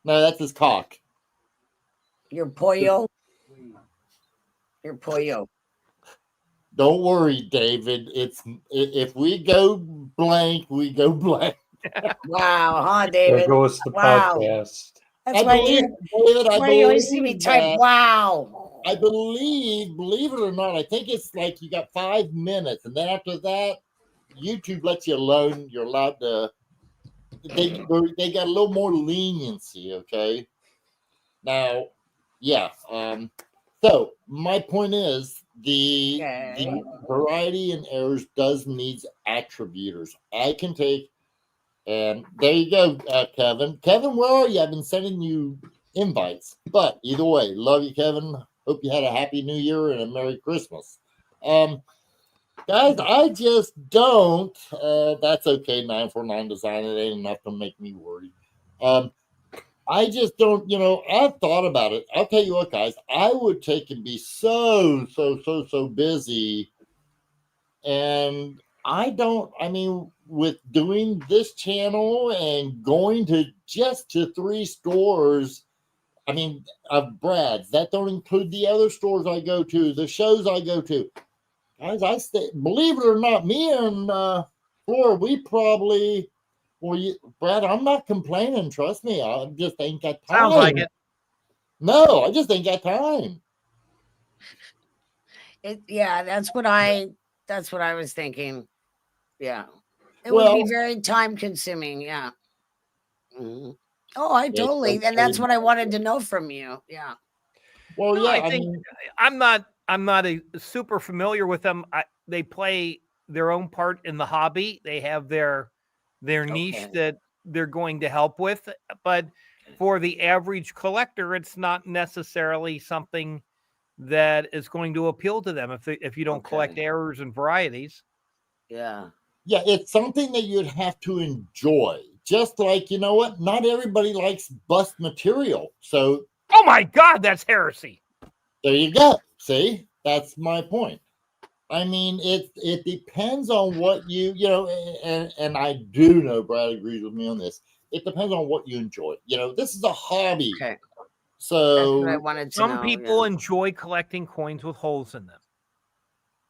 No, that's his cock.
Your pollo? Your pollo.
Don't worry, David. If we go blank, we go blank.
Wow, huh, David?
There goes the podcast.
That's why you always see me type, wow.
I believe it or not, I think it's like you got 5 minutes, and then after that, YouTube lets you alone. You're allowed to. They got a little more leniency. Okay. Now, yeah. So my point is the variety and errors does needs attributors. I can take, and there you go, Kevin. Kevin, where are you? I've been sending you invites. But either way, love you, Kevin. Hope you had a happy New Year and a Merry Christmas. Guys, I just don't. That's okay. 949 design. It ain't enough to make me worried. I just don't, I've thought about it. I'll tell you what, guys, I would take and be so busy. And with doing this channel and going to just to 3 stores, of Brad's, that don't include the other stores I go to, the shows I go to. Guys, believe it or not, me and Flora, we probably, Brad, I'm not complaining. Trust me. I just ain't got time.
Sounds like it.
No, I just ain't got time.
That's what I was thinking. Yeah. It would be very time consuming. Yeah. Mm-hmm. Oh, I totally. And that's what I wanted to know from you. Yeah.
Well, yeah.
I think I'm not super familiar with them. They play their own part in the hobby. They have their niche that they're going to help with, but for the average collector, it's not necessarily something that is going to appeal to them if you don't collect errors and varieties.
Yeah.
Yeah, it's something that you'd have to enjoy. Just like, you know what? Not everybody likes bust material. So,
oh my God, that's heresy.
There you go. See, that's my point. It depends on what you and I do know Brad agrees with me on this. It depends on what you enjoy. This is a hobby.
Okay.
So
that's what I wanted to know.
Some people enjoy collecting coins with holes in them.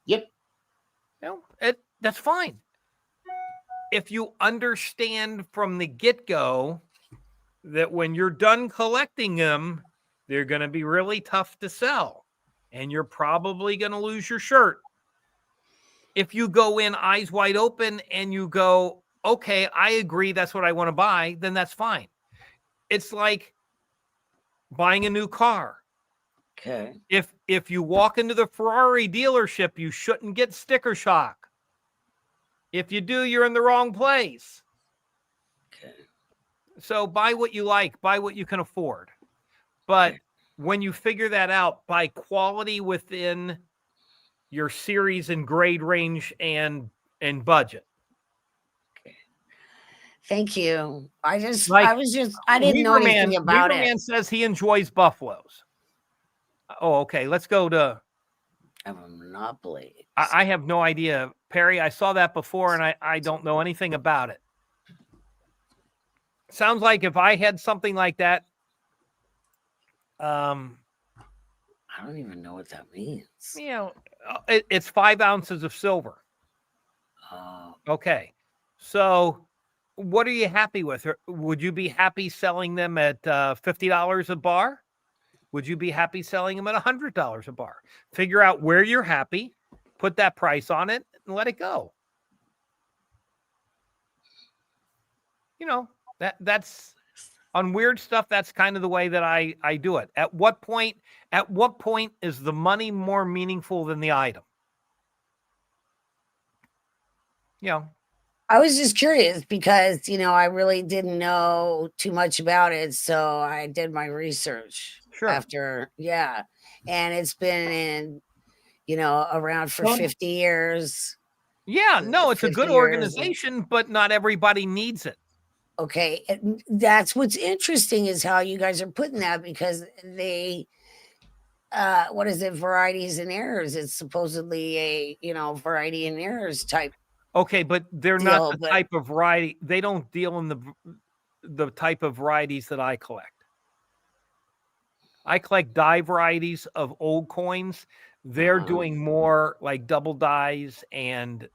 Yep.
That's fine. If you understand from the get-go that when you're done collecting them, they're going to be really tough to sell, and you're probably going to lose your shirt. If you go in eyes wide open and you go, okay, I agree, that's what I want to buy, then that's fine. It's like buying a new car.
Okay.
If you walk into the Ferrari dealership, you shouldn't get sticker shock. If you do, you're in the wrong place.
Okay.
So buy what you like, buy what you can afford. But when you figure that out, buy quality within your series and grade range and budget.
Okay. Thank you. I didn't know anything about it.
Man says he enjoys buffaloes. Oh, okay. Let's go to
a monopoly.
I have no idea. Perry, I saw that before and I don't know anything about it. sounds like if I had something like that,
I don't even know what that means.
you know, it's 5 ounces of silver. Okay. So what are you happy with? Would you be happy selling them at $50 a bar? Would you be happy selling them at $100 a bar? Figure out where you're happy, put that price on it, and let it go. You know, that's on weird stuff. That's kind of the way that I do it. At what point is the money more meaningful than the item? You know,
I was just curious because, I really didn't know too much about it. So I did my research
Sure.
after. Yeah. And it's been around for 50 years.
Yeah, no, it's a
50
good
years.
organization, but not everybody needs it.
Okay. And that's what's interesting is how you guys are putting that because they, what is it? Varieties and errors. It's supposedly a, variety and errors type.
Okay, but they're
deal,
not the
but-
type of variety. They don't deal in the type of varieties that I collect. I collect die varieties of old coins. They're doing more like double dies and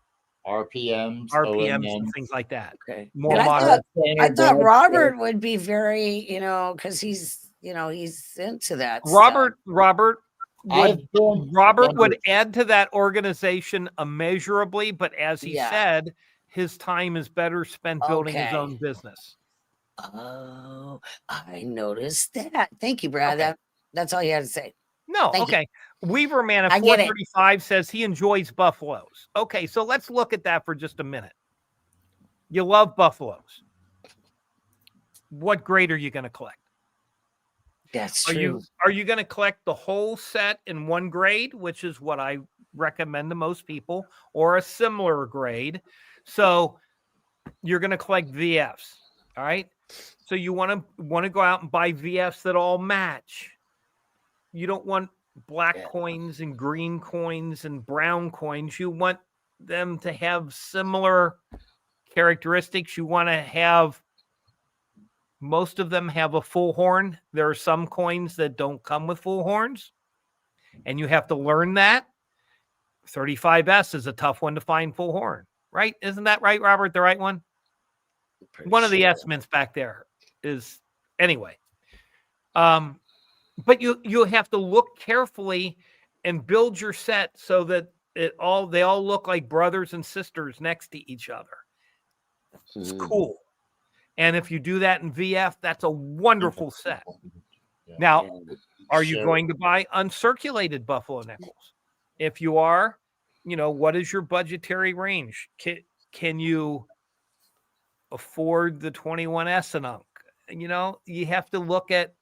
RPMs,
RPMs
OMMs.
and things like that.
Okay.
More
And
modern.
I thought Robert would be very, because he's into that.
Robert
I've been
would add to that organization immeasurably, but as he said, his time is better spent building his own business.
Oh, I noticed that. Thank you, Brad.
Okay.
That's all you had to say.
No,
Thank
okay. Weaver Man at
I get it.
435 says he enjoys buffaloes. Okay, so let's look at that for just a minute. You love buffaloes. What grade are you going to collect?
That's true.
Are you going to collect the whole set in one grade, which is what I recommend to most people, or a similar grade? So you're going to collect VFs, all right? So you want to go out and buy VFs that all match. You don't want black coins and green coins and brown coins. You want them to have similar characteristics. You want to have most of them have a full horn. There are some coins that don't come with full horns, and you have to learn that. 35S is a tough one to find full horn, right? Isn't that right, Robert? The right one? One of the S mints back there is anyway. But you have to look carefully and build your set so that they all look like brothers and sisters next to each other. It's cool. And if you do that in VF, that's a wonderful set. Now, are you going to buy uncirculated buffalo nickels? If you are, what is your budgetary range? Can you afford the 21S and unk? You have to look at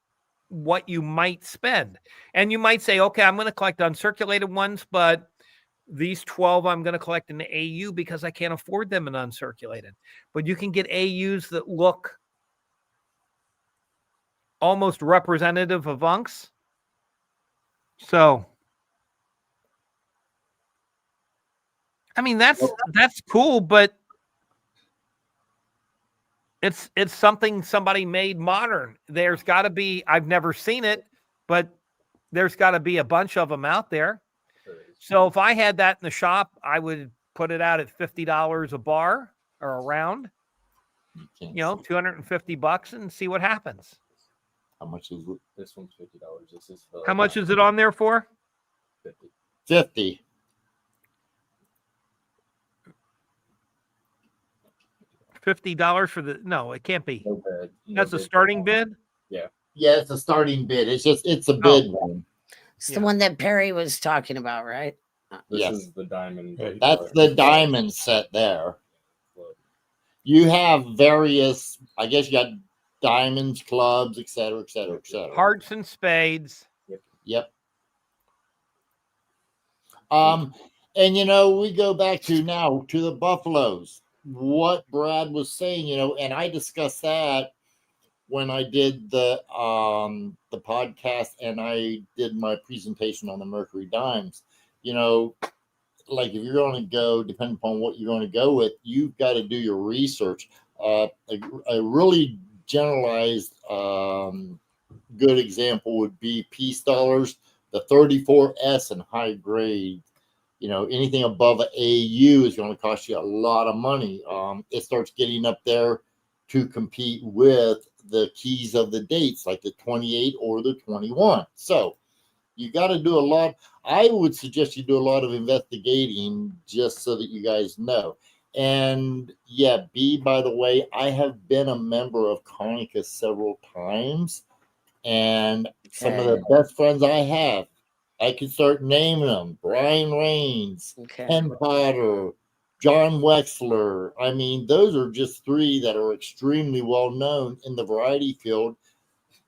what you might spend. And you might say, okay, I'm going to collect uncirculated ones, but these 12 I'm going to collect in the AU because I can't afford them in uncirculated. But you can get AUs that look almost representative of unks. So, I mean, that's cool, but it's something somebody made modern. There's got to be, I've never seen it, but there's got to be a bunch of them out there. So if I had that in the shop, I would put it out at $50 a bar or a round, $250 and see what happens.
How much is it?
This one's $50. This is
How much is it on there for?
50.
$50 for no, it can't be.
no bid.
That's a starting bid.
Yeah, it's a starting bid. It's a bid one.
It's the one that Perry was talking about, right?
This is the diamond.
That's the diamond set there. You have various, I guess you got diamonds, clubs, etc., etc., etc.
Hearts and spades.
Yep. And we go back to the buffaloes. What Brad was saying, and I discussed that when I did the podcast and I did my presentation on the Mercury dimes. Like if you're going to go, depending upon what you're going to go with, you've got to do your research. A really generalized good example would be peace dollars, the 34S and high grade. You know, anything above an AU is going to cost you a lot of money. It starts getting up there to compete with the keys of the dates, like the 28 or the 21. So you got to do a lot. I would suggest you do a lot of investigating just so that you guys know. And yeah, B, by the way, I have been a member of Konica several times, and some of the best friends I have, I could start naming them: Brian Rains, Ken Potter, John Wexler. I mean, those are just three that are extremely well known in the variety field,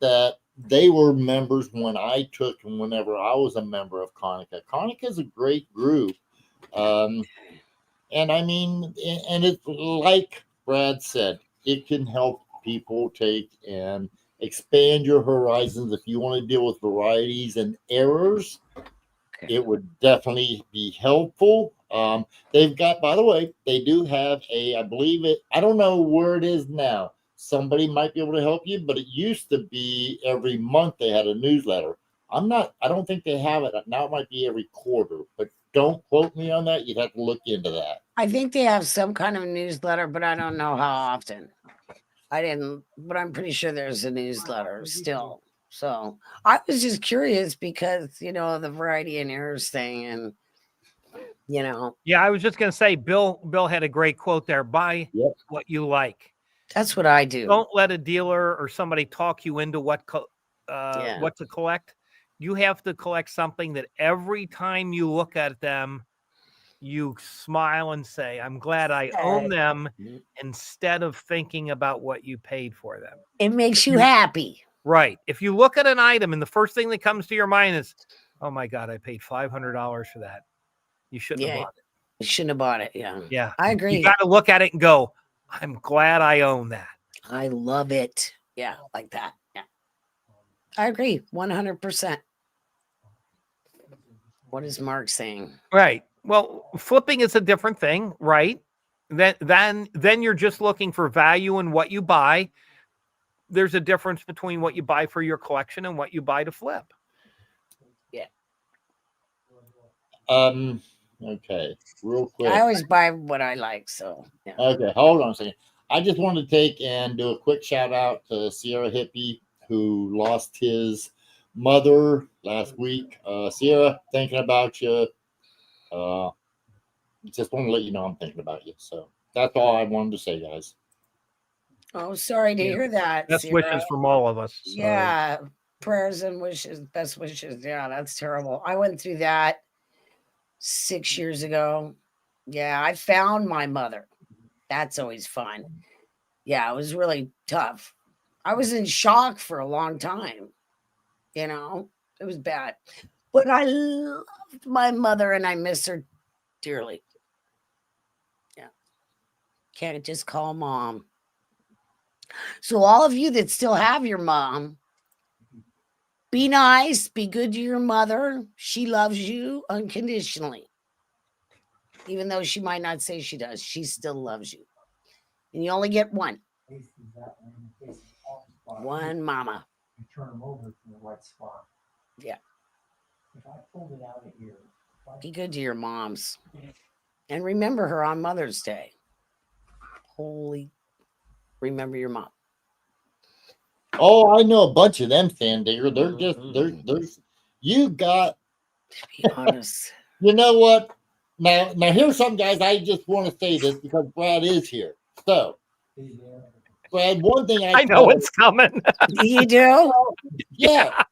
that they were members when I took and whenever I was a member of Konica. Konica is a great group. And I mean, and it's like Brad said, it can help people take and expand your horizons. If you want to deal with varieties and errors, it would definitely be helpful. They've got, by the way, they do have I believe it, I don't know where it is now. Somebody might be able to help you, but it used to be every month they had a newsletter. I don't think they have it now. It might be every quarter, but don't quote me on that. You'd have to look into that.
I think they have some kind of newsletter, but I don't know how often. I didn't, but I'm pretty sure there's a newsletter still. So I was just curious because, the variety and errors thing, and,
Yeah, I was just going to say, Bill had a great quote there. Buy what you like.
That's what I do.
Don't let a dealer or somebody talk you into what to collect. You have to collect something that every time you look at them, you smile and say, I'm glad I own them, instead of thinking about what you paid for them.
It makes you happy.
Right. If you look at an item and the first thing that comes to your mind is, oh my God, I paid $500 for that, you shouldn't have bought it.
You shouldn't have bought it. Yeah.
Yeah.
I agree.
You got to look at it and go, I'm glad I own that.
I love it. Yeah. Like that. Yeah. I agree. 100%. What is Mark saying?
Right. Well, flipping is a different thing, right? Then you're just looking for value in what you buy. There's a difference between what you buy for your collection and what you buy to flip.
Yeah.
Okay. Real quick.
I always buy what I like. So yeah.
Okay, hold on a second. I just wanted to take and do a quick shout out to Sierra Hippie, who lost his mother last week. Sierra, thinking about you. Just want to let you know I'm thinking about you. So that's all I wanted to say, guys.
Oh, sorry to hear that.
Best
Sierra.
wishes from all of us. Sorry.
Yeah. Prayers and wishes, best wishes. Yeah, that's terrible. I went through that 6 years ago. Yeah, I found my mother. That's always fun. Yeah, it was really tough. I was in shock for a long time. It was bad. But I loved my mother and I miss her dearly. Yeah. Can't just call mom. So all of you that still have your mom, be nice, be good to your mother. She loves you unconditionally. Even though she might not say she does, she still loves you. And you only get one. One mama.
You turn them over to the right spot.
Yeah.
If I pulled it out of here.
Be good to your moms. And remember her on Mother's Day. Remember your mom.
Oh, I know a bunch of them, Sandigger. They're just you got
To be honest.
You know what? Now here's something, guys. I just want to say this because Brad is here. So, Brad, one thing
I know it's coming.
You do?
Yeah.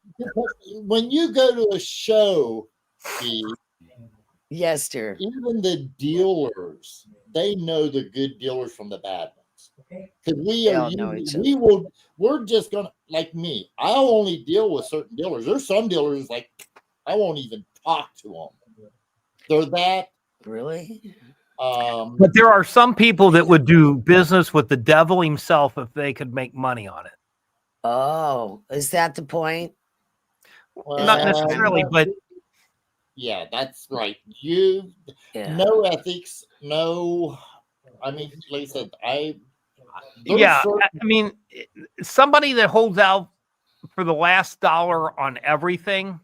When you go to a show, Steve,
yes, dear.
even the dealers, they know the good dealers from the bad ones. Because we're just gonna, like me, I'll only deal with certain dealers. There's some dealers like I won't even talk to them. They're that
really.
But there are some people that would do business with the devil himself if they could make money on it.
Oh, is that the point?
Not necessarily, but
yeah, that's right. No ethics, no. I mean, like I said, There's
Yeah,
certain-
I mean, somebody that holds out for the last dollar on everything,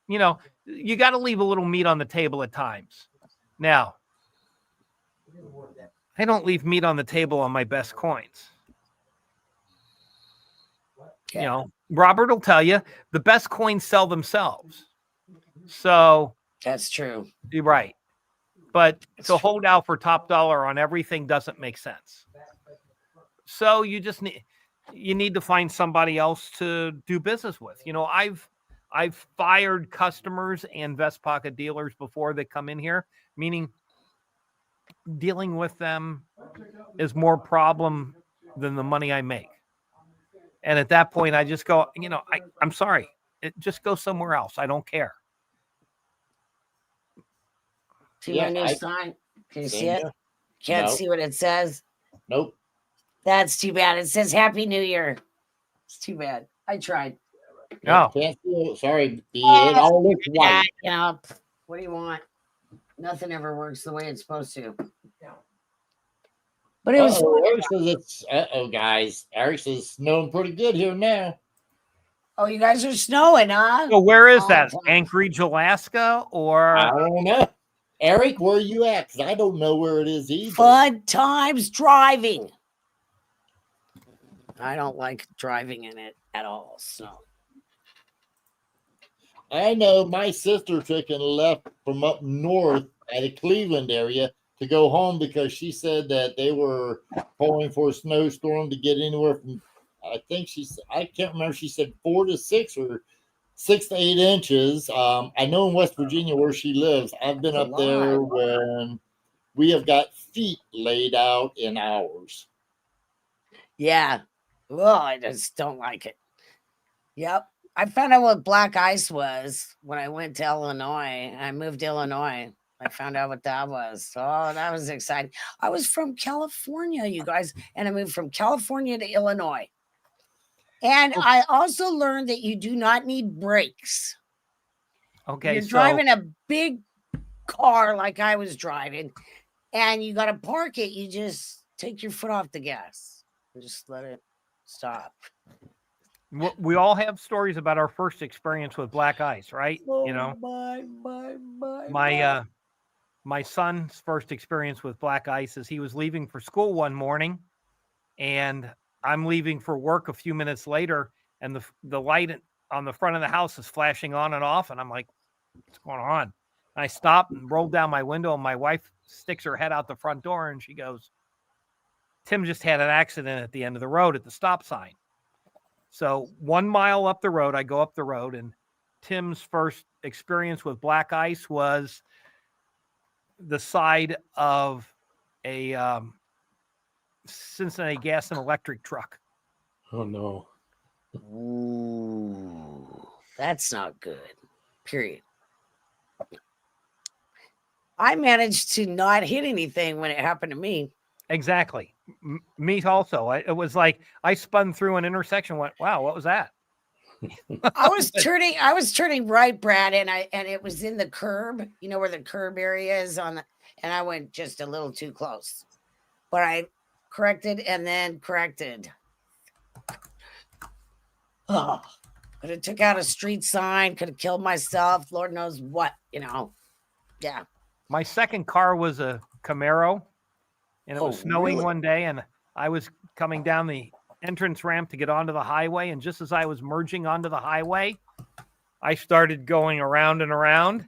you know, you got to leave a little meat on the table at times. Now, I don't leave meat on the table on my best coins. You know, Robert will tell you the best coins sell themselves. So
That's true.
you're right. But
That's
to
true.
hold out for top dollar on everything doesn't make sense. So you just need to find somebody else to do business with. You know, I've fired customers and vest pocket dealers before they come in here, meaning dealing with them is more problem than the money I make. And at that point, I just go, you know, I'm sorry. Just go somewhere else. I don't care.
See my new sign? Can you see it? Can't
No.
see what it says.
Nope.
That's too bad. It says Happy New Year. It's too bad. I tried.
No.
Can't see it. Sorry, it all looks white.
You know, what do you want? Nothing ever works the way it's supposed to. But it was
Eric says it's guys. Eric says it's snowing pretty good here now.
Oh, you guys are snowing, huh?
So where is
All
that?
the time.
Anchorage, Alaska, or
I don't know. Eric, where are you at? Because I don't know where it is either.
Fun times driving. I don't like driving in it at all. So
I know my sister took and left from up north at the Cleveland area to go home because she said that they were calling for a snowstorm to get anywhere from, I think I can't remember, she said 4 to 6 or 6 to 8 inches. I know in West Virginia where she lives, I've been up there when we have got feet laid out in hours.
yeah. Well, I just don't like it. Yep. I found out what black ice was when I went to Illinois. I moved to Illinois. I found out what that was. Oh, that was exciting. I was from California, you guys, and I moved from California to Illinois. And I also learned that you do not need brakes.
okay,
You're
so
driving a big car like I was driving, and you got to park it. You just take your foot off the gas and just let it stop.
we all have stories about our first experience with black ice, right? You know, my son's first experience with black ice is he was leaving for school one morning, and I'm leaving for work a few minutes later, and the light on the front of the house is flashing on and off, and I'm like, what's going on? And I stop and roll down my window, and my wife sticks her head out the front door, and she goes, Tim just had an accident at the end of the road at the stop sign. So 1 mile up the road, I go up the road, and Tim's first experience with black ice was the side of a Cincinnati gas and electric truck.
Oh no.
Ooh, that's not good. Period. I managed to not hit anything when it happened to me.
Exactly. Me also. It was like I spun through an intersection. Went, wow, what was that?
I was turning right, Brad, and it was in the curb. You know where the curb area is and I went just a little too close, but I corrected and then corrected. Oh, could have took out a street sign. Could have killed myself. Lord knows what. You know. Yeah.
My second car was a Camaro, and it was snowing
really?
one day, and I was coming down the entrance ramp to get onto the highway, and just as I was merging onto the highway, I started going around and around,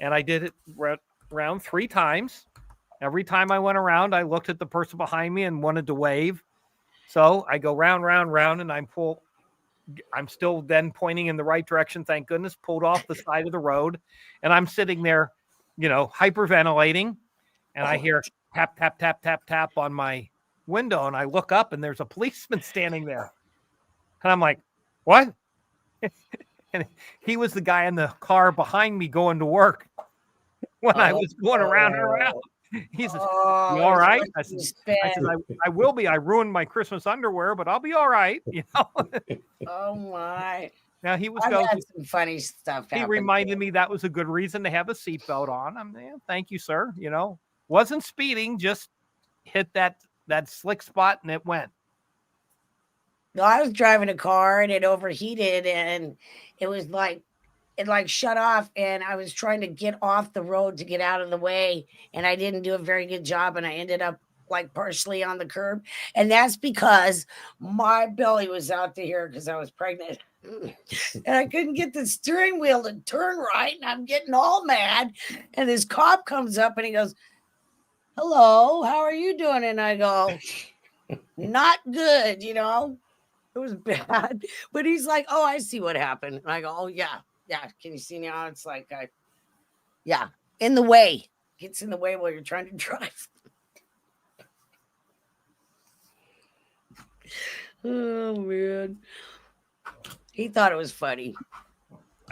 and I did it around 3 times. Every time I went around, I looked at the person behind me and wanted to wave. So I go round, and I'm still then pointing in the right direction. Thank goodness, pulled off the side of the road, and I'm sitting there, you know, hyperventilating, and I hear tap, tap, tap, tap, tap on my window, and I look up, and there's a policeman standing there, and I'm like, what? And he was the guy in the car behind me going to work when I was going around and around. He says, you all right? I said, I will be. I ruined my Christmas underwear, but I'll be all right. You know.
Oh my!
Now he was
I've
going.
had some funny stuff.
He reminded me that was a good reason to have a seatbelt on. I'm there. Thank you, sir. You know, wasn't speeding, just hit that that slick spot and it went.
No, I was driving a car and it overheated and it was like it like shut off and I was trying to get off the road to get out of the way and I didn't do a very good job and I ended up like partially on the curb. And that's because my belly was out to here because I was pregnant. And I couldn't get the steering wheel to turn right. And I'm getting all mad. And this cop comes up and he goes, "Hello, how are you doing?" And I go, "Not good, you know." It was bad. But he's like, "Oh, I see what happened." And I go, "Oh, yeah. Yeah. Can you see now?" It's like, yeah, in the way. Gets in the way while you're trying to drive. Oh, man. He thought it was funny.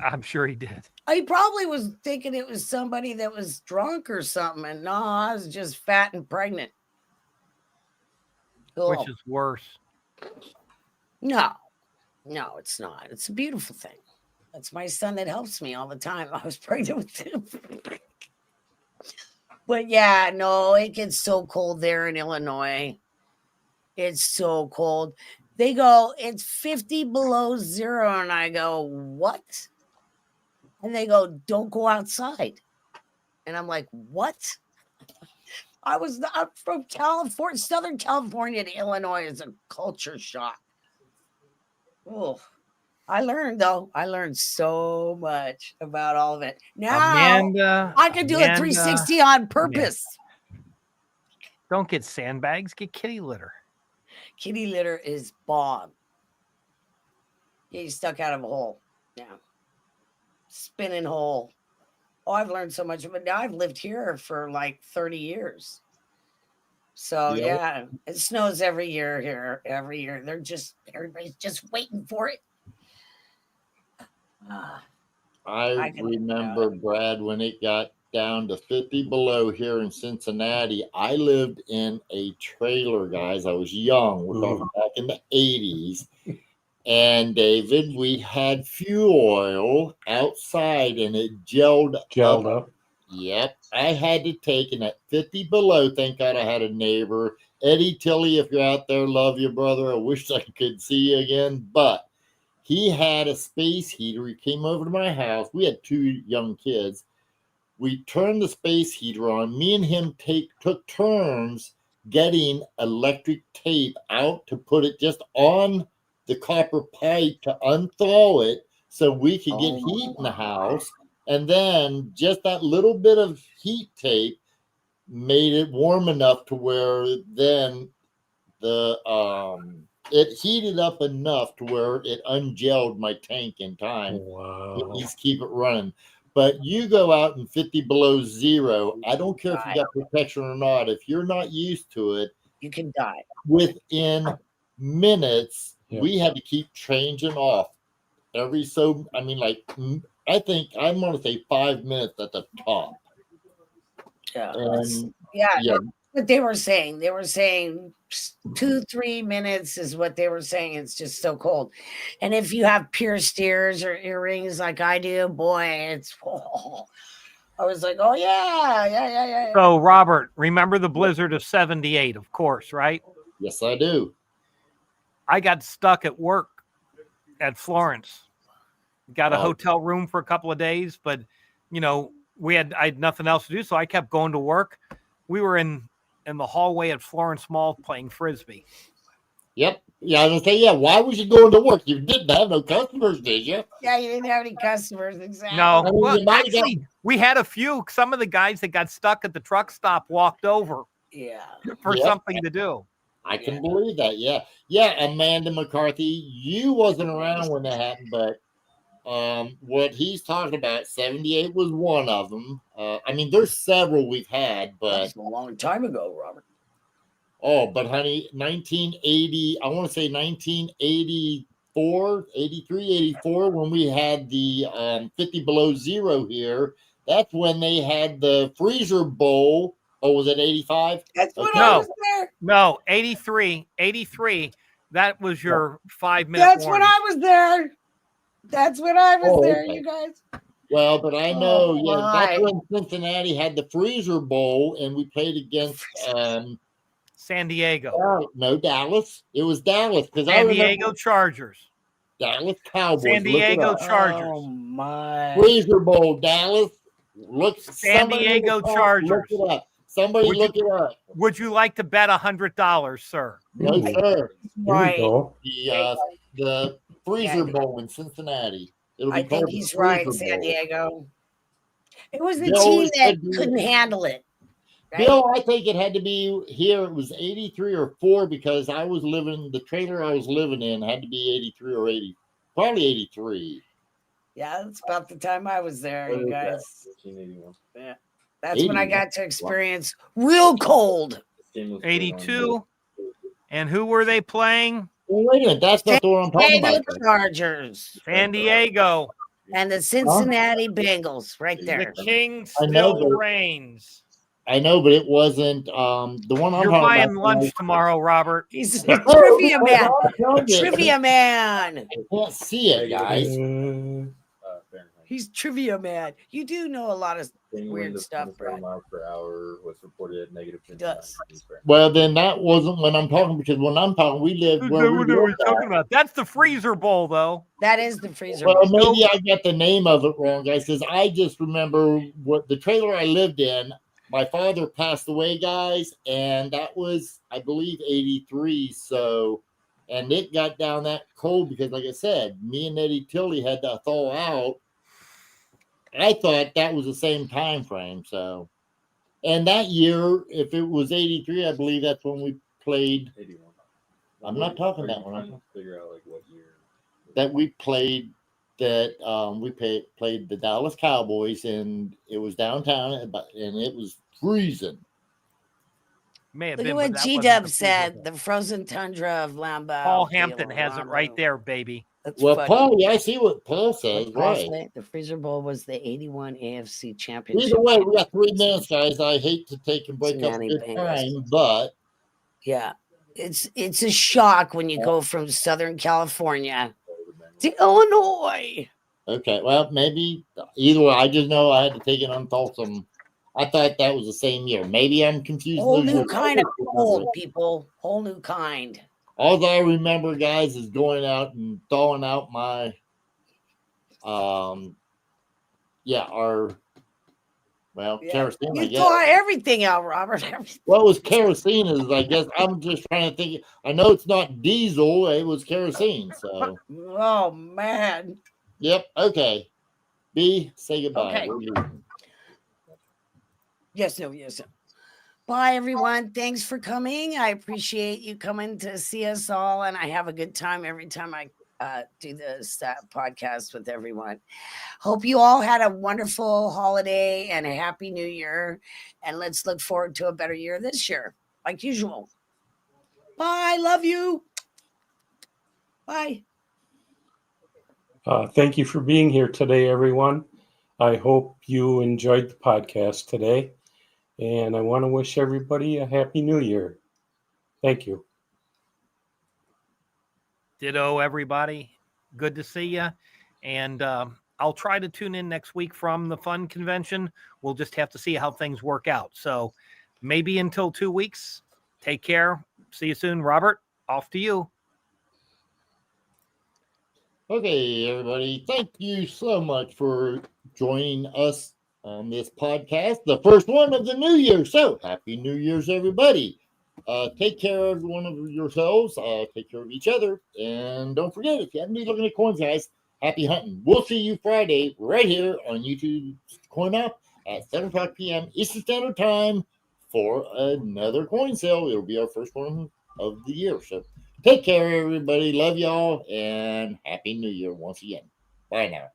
I'm sure he did.
He probably was thinking it was somebody that was drunk or something. And no, I was just fat and pregnant. Cool.
Which is worse.
No, it's not. It's a beautiful thing. That's my son that helps me all the time. I was pregnant with him. But yeah, no, it gets so cold there in Illinois. It's so cold. They go, "It's 50 below zero." And I go, "What?" And they go, "Don't go outside." And I'm like, "What?" I'm from California, Southern California to Illinois is a culture shock. Oh, I learned so much about all of it. Now
Amanda,
I could do a 360 on purpose.
Don't get sandbags, get kitty litter.
Kitty litter is bomb. Yeah, you stuck out of a hole. Yeah. Spinning hole. Oh, I've learned so much. But now I've lived here for like 30 years. So yeah, it snows every year here. Every year. Everybody's just waiting for it.
I remember, Brad, when it got down to 50 below here in Cincinnati. I lived in a trailer, guys. I was young. We're talking back in the 80s. And David, we had fuel oil outside and it gelled up. Yep. I had to take, and at 50 below, thank God I had a neighbor. Eddie Tilley, if you're out there, love you, brother. I wish I could see you again. But he had a space heater. He came over to my house. We had 2 young kids. We turned the space heater on. Me and him took turns getting electric tape out to put it just on the copper pipe to unthaw it so we could get heat in the house. And then just that little bit of heat tape made it warm enough to where then it heated up enough to where it ungelled my tank in time.
Wow.
At least keep it running. But you go out in 50 below zero, I don't care if you got protection or not. If you're not used to it,
you can die.
Within minutes, we had to keep changing off I think I'm going to say 5 minutes at the top.
Yeah. That's what they were saying. They were saying 2-3 minutes is what they were saying. It's just so cold. And if you have pierced ears or earrings like I do, boy, it's I was like, oh yeah.
So Robert, remember the blizzard of 78, of course, right?
Yes, I do.
I got stuck at work at Florence. Got a hotel room for a couple of days, but I had nothing else to do, so I kept going to work. We were in the hallway at Florence Mall playing frisbee.
Yep. Yeah, I was gonna say, why was you going to work? You didn't have no customers, did you?
Yeah, you didn't have any customers, exactly.
No, actually, we had a few. Some of the guys that got stuck at the truck stop walked over.
Yeah.
For something to do.
I can believe that. Yeah. Amanda McCarthy, you wasn't around when that happened, but what he's talking about, 78 was one of them. There's several we've had, but
that's a long time ago, Robert.
Oh, but honey, 1980, I want to say 1984, 83, 84, when we had the 50 below zero here. That's when they had the freezer bowl. Oh, was it 85?
That's when I was there.
No, 83. That was your 5 minute.
That's when I was there. That's when I was there, you guys.
Well, but I know, that's when Cincinnati had the freezer bowl, and we played against
San Diego.
No, Dallas. It was Dallas because I
San
remember
Diego Chargers.
Dallas Cowboys.
San Diego
Look it up.
Chargers.
Oh my.
Freezer Bowl, Dallas. Look,
San
somebody in the
Diego
chat,
Chargers.
Look it up. Somebody
Would
look it up.
Would you like to bet $100, sir?
No,
Ooh.
sir.
Here
Right.
we go.
The Freezer Bowl in Cincinnati. It'll be
I think
called the
he's right,
Freezer
San
Bowl.
Diego. It was the
Bill
team that
said you-
couldn't handle it. Right?
Bill, I think it had to be here. It was 83 or 4 because I was living, the trailer I was living in had to be 83 or 80, probably 83.
Yeah, that's about the time I was there,
What
you
is that?
guys.
1981.
Yeah. That's when I
81.
got to experience real cold.
This game was played on
82. And who were they playing?
Well, wait a minute. That's not the one I'm talking
Diego
about.
Chargers
San Diego.
and the Cincinnati Bengals right
The
there.
king
I know,
still
but-
reigns.
I know, but it wasn't the one I'm
You're
talking
buying
about.
lunch tomorrow, Robert.
He's
Oh,
a trivia man.
I'm telling you,
Trivia man.
I can't see it, guys.
Uh,
Fahrenheit.
He's trivia man. You do know a lot of
Wind
weird
of
stuff,
27
Brad.
miles per hour was reported at negative 10.
does.
Well, then that wasn't when I'm talking because when I'm talking, we live where we
What are we
live
talking
at.
about? That's the freezer bowl, though.
That is the freezer.
Well,
bowl.
maybe I got the name of it wrong, guys, because I just remember what the trailer I lived in. My father passed away, guys, and that was, I believe, 83. So, and it got down that cold because, like I said, me and Eddie Tilly had to thaw out. I thought that was the same time frame. So, and that year, if it was 83, I believe that's when we played.
81.
I'm not talking
Are
that
you
one.
trying to figure out like what year.
That we played that played the Dallas Cowboys, and it was downtown, and it was freezing.
May have
Look
been,
at
but
what
that
G
wasn't
Dub
the freezer
said.
bowl.
The frozen tundra of Lambeau.
Paul Hampton has it right there, baby.
That's
Well,
funny.
Paul, yeah, I see what Paul says.
What Paul
Right.
say? The freezer bowl was the 81 AFC championship.
Either way, we got 3 minutes, guys. I hate to take and break up a
Cincinnati
good
Bengals.
time, but
Yeah. It's a shock when you go from Southern California to Illinois.
okay. Well, maybe either way. I just know I had to take it unwholesome. I thought that was the same year. Maybe I'm confused.
Whole
those
new
years.
kind of cold, people. Whole new kind.
All I remember, guys, is going out and thawing out my, kerosene. I
You
guess.
thaw everything out, Robert.
What was kerosene is, I guess, I'm just trying to think. I know it's not diesel. It was kerosene. So,
Oh man.
yep. Okay. B, say goodbye.
Okay.
We're leaving.
Yes, no. Bye, everyone. Thanks for coming. I appreciate you coming to see us all, and I have a good time every time I do this podcast with everyone. Hope you all had a wonderful holiday and a happy new year, and let's look forward to a better year this year, like usual. Bye. Love you. Bye.
Thank you for being here today, everyone. I hope you enjoyed the podcast today. And I want to wish everybody a happy new year. Thank you.
Ditto, everybody. Good to see you. And I'll try to tune in next week from the Fun Convention. We'll just have to see how things work out. So maybe until 2 weeks. Take care. See you soon. Robert, off to you.
Okay, everybody. Thank you so much for joining us on this podcast, the first one of the new year. So, happy New Year's, everybody. Take care of one of yourselves. Take care of each other. And don't forget, if you haven't been looking at coins, guys, happy hunting. We'll see you Friday right here on YouTube Coin Up at 7 o'clock p.m. Eastern Standard Time for another coin sale. It'll be our first one of the year. So, take care, everybody. Love y'all. And happy New Year once again. Bye now.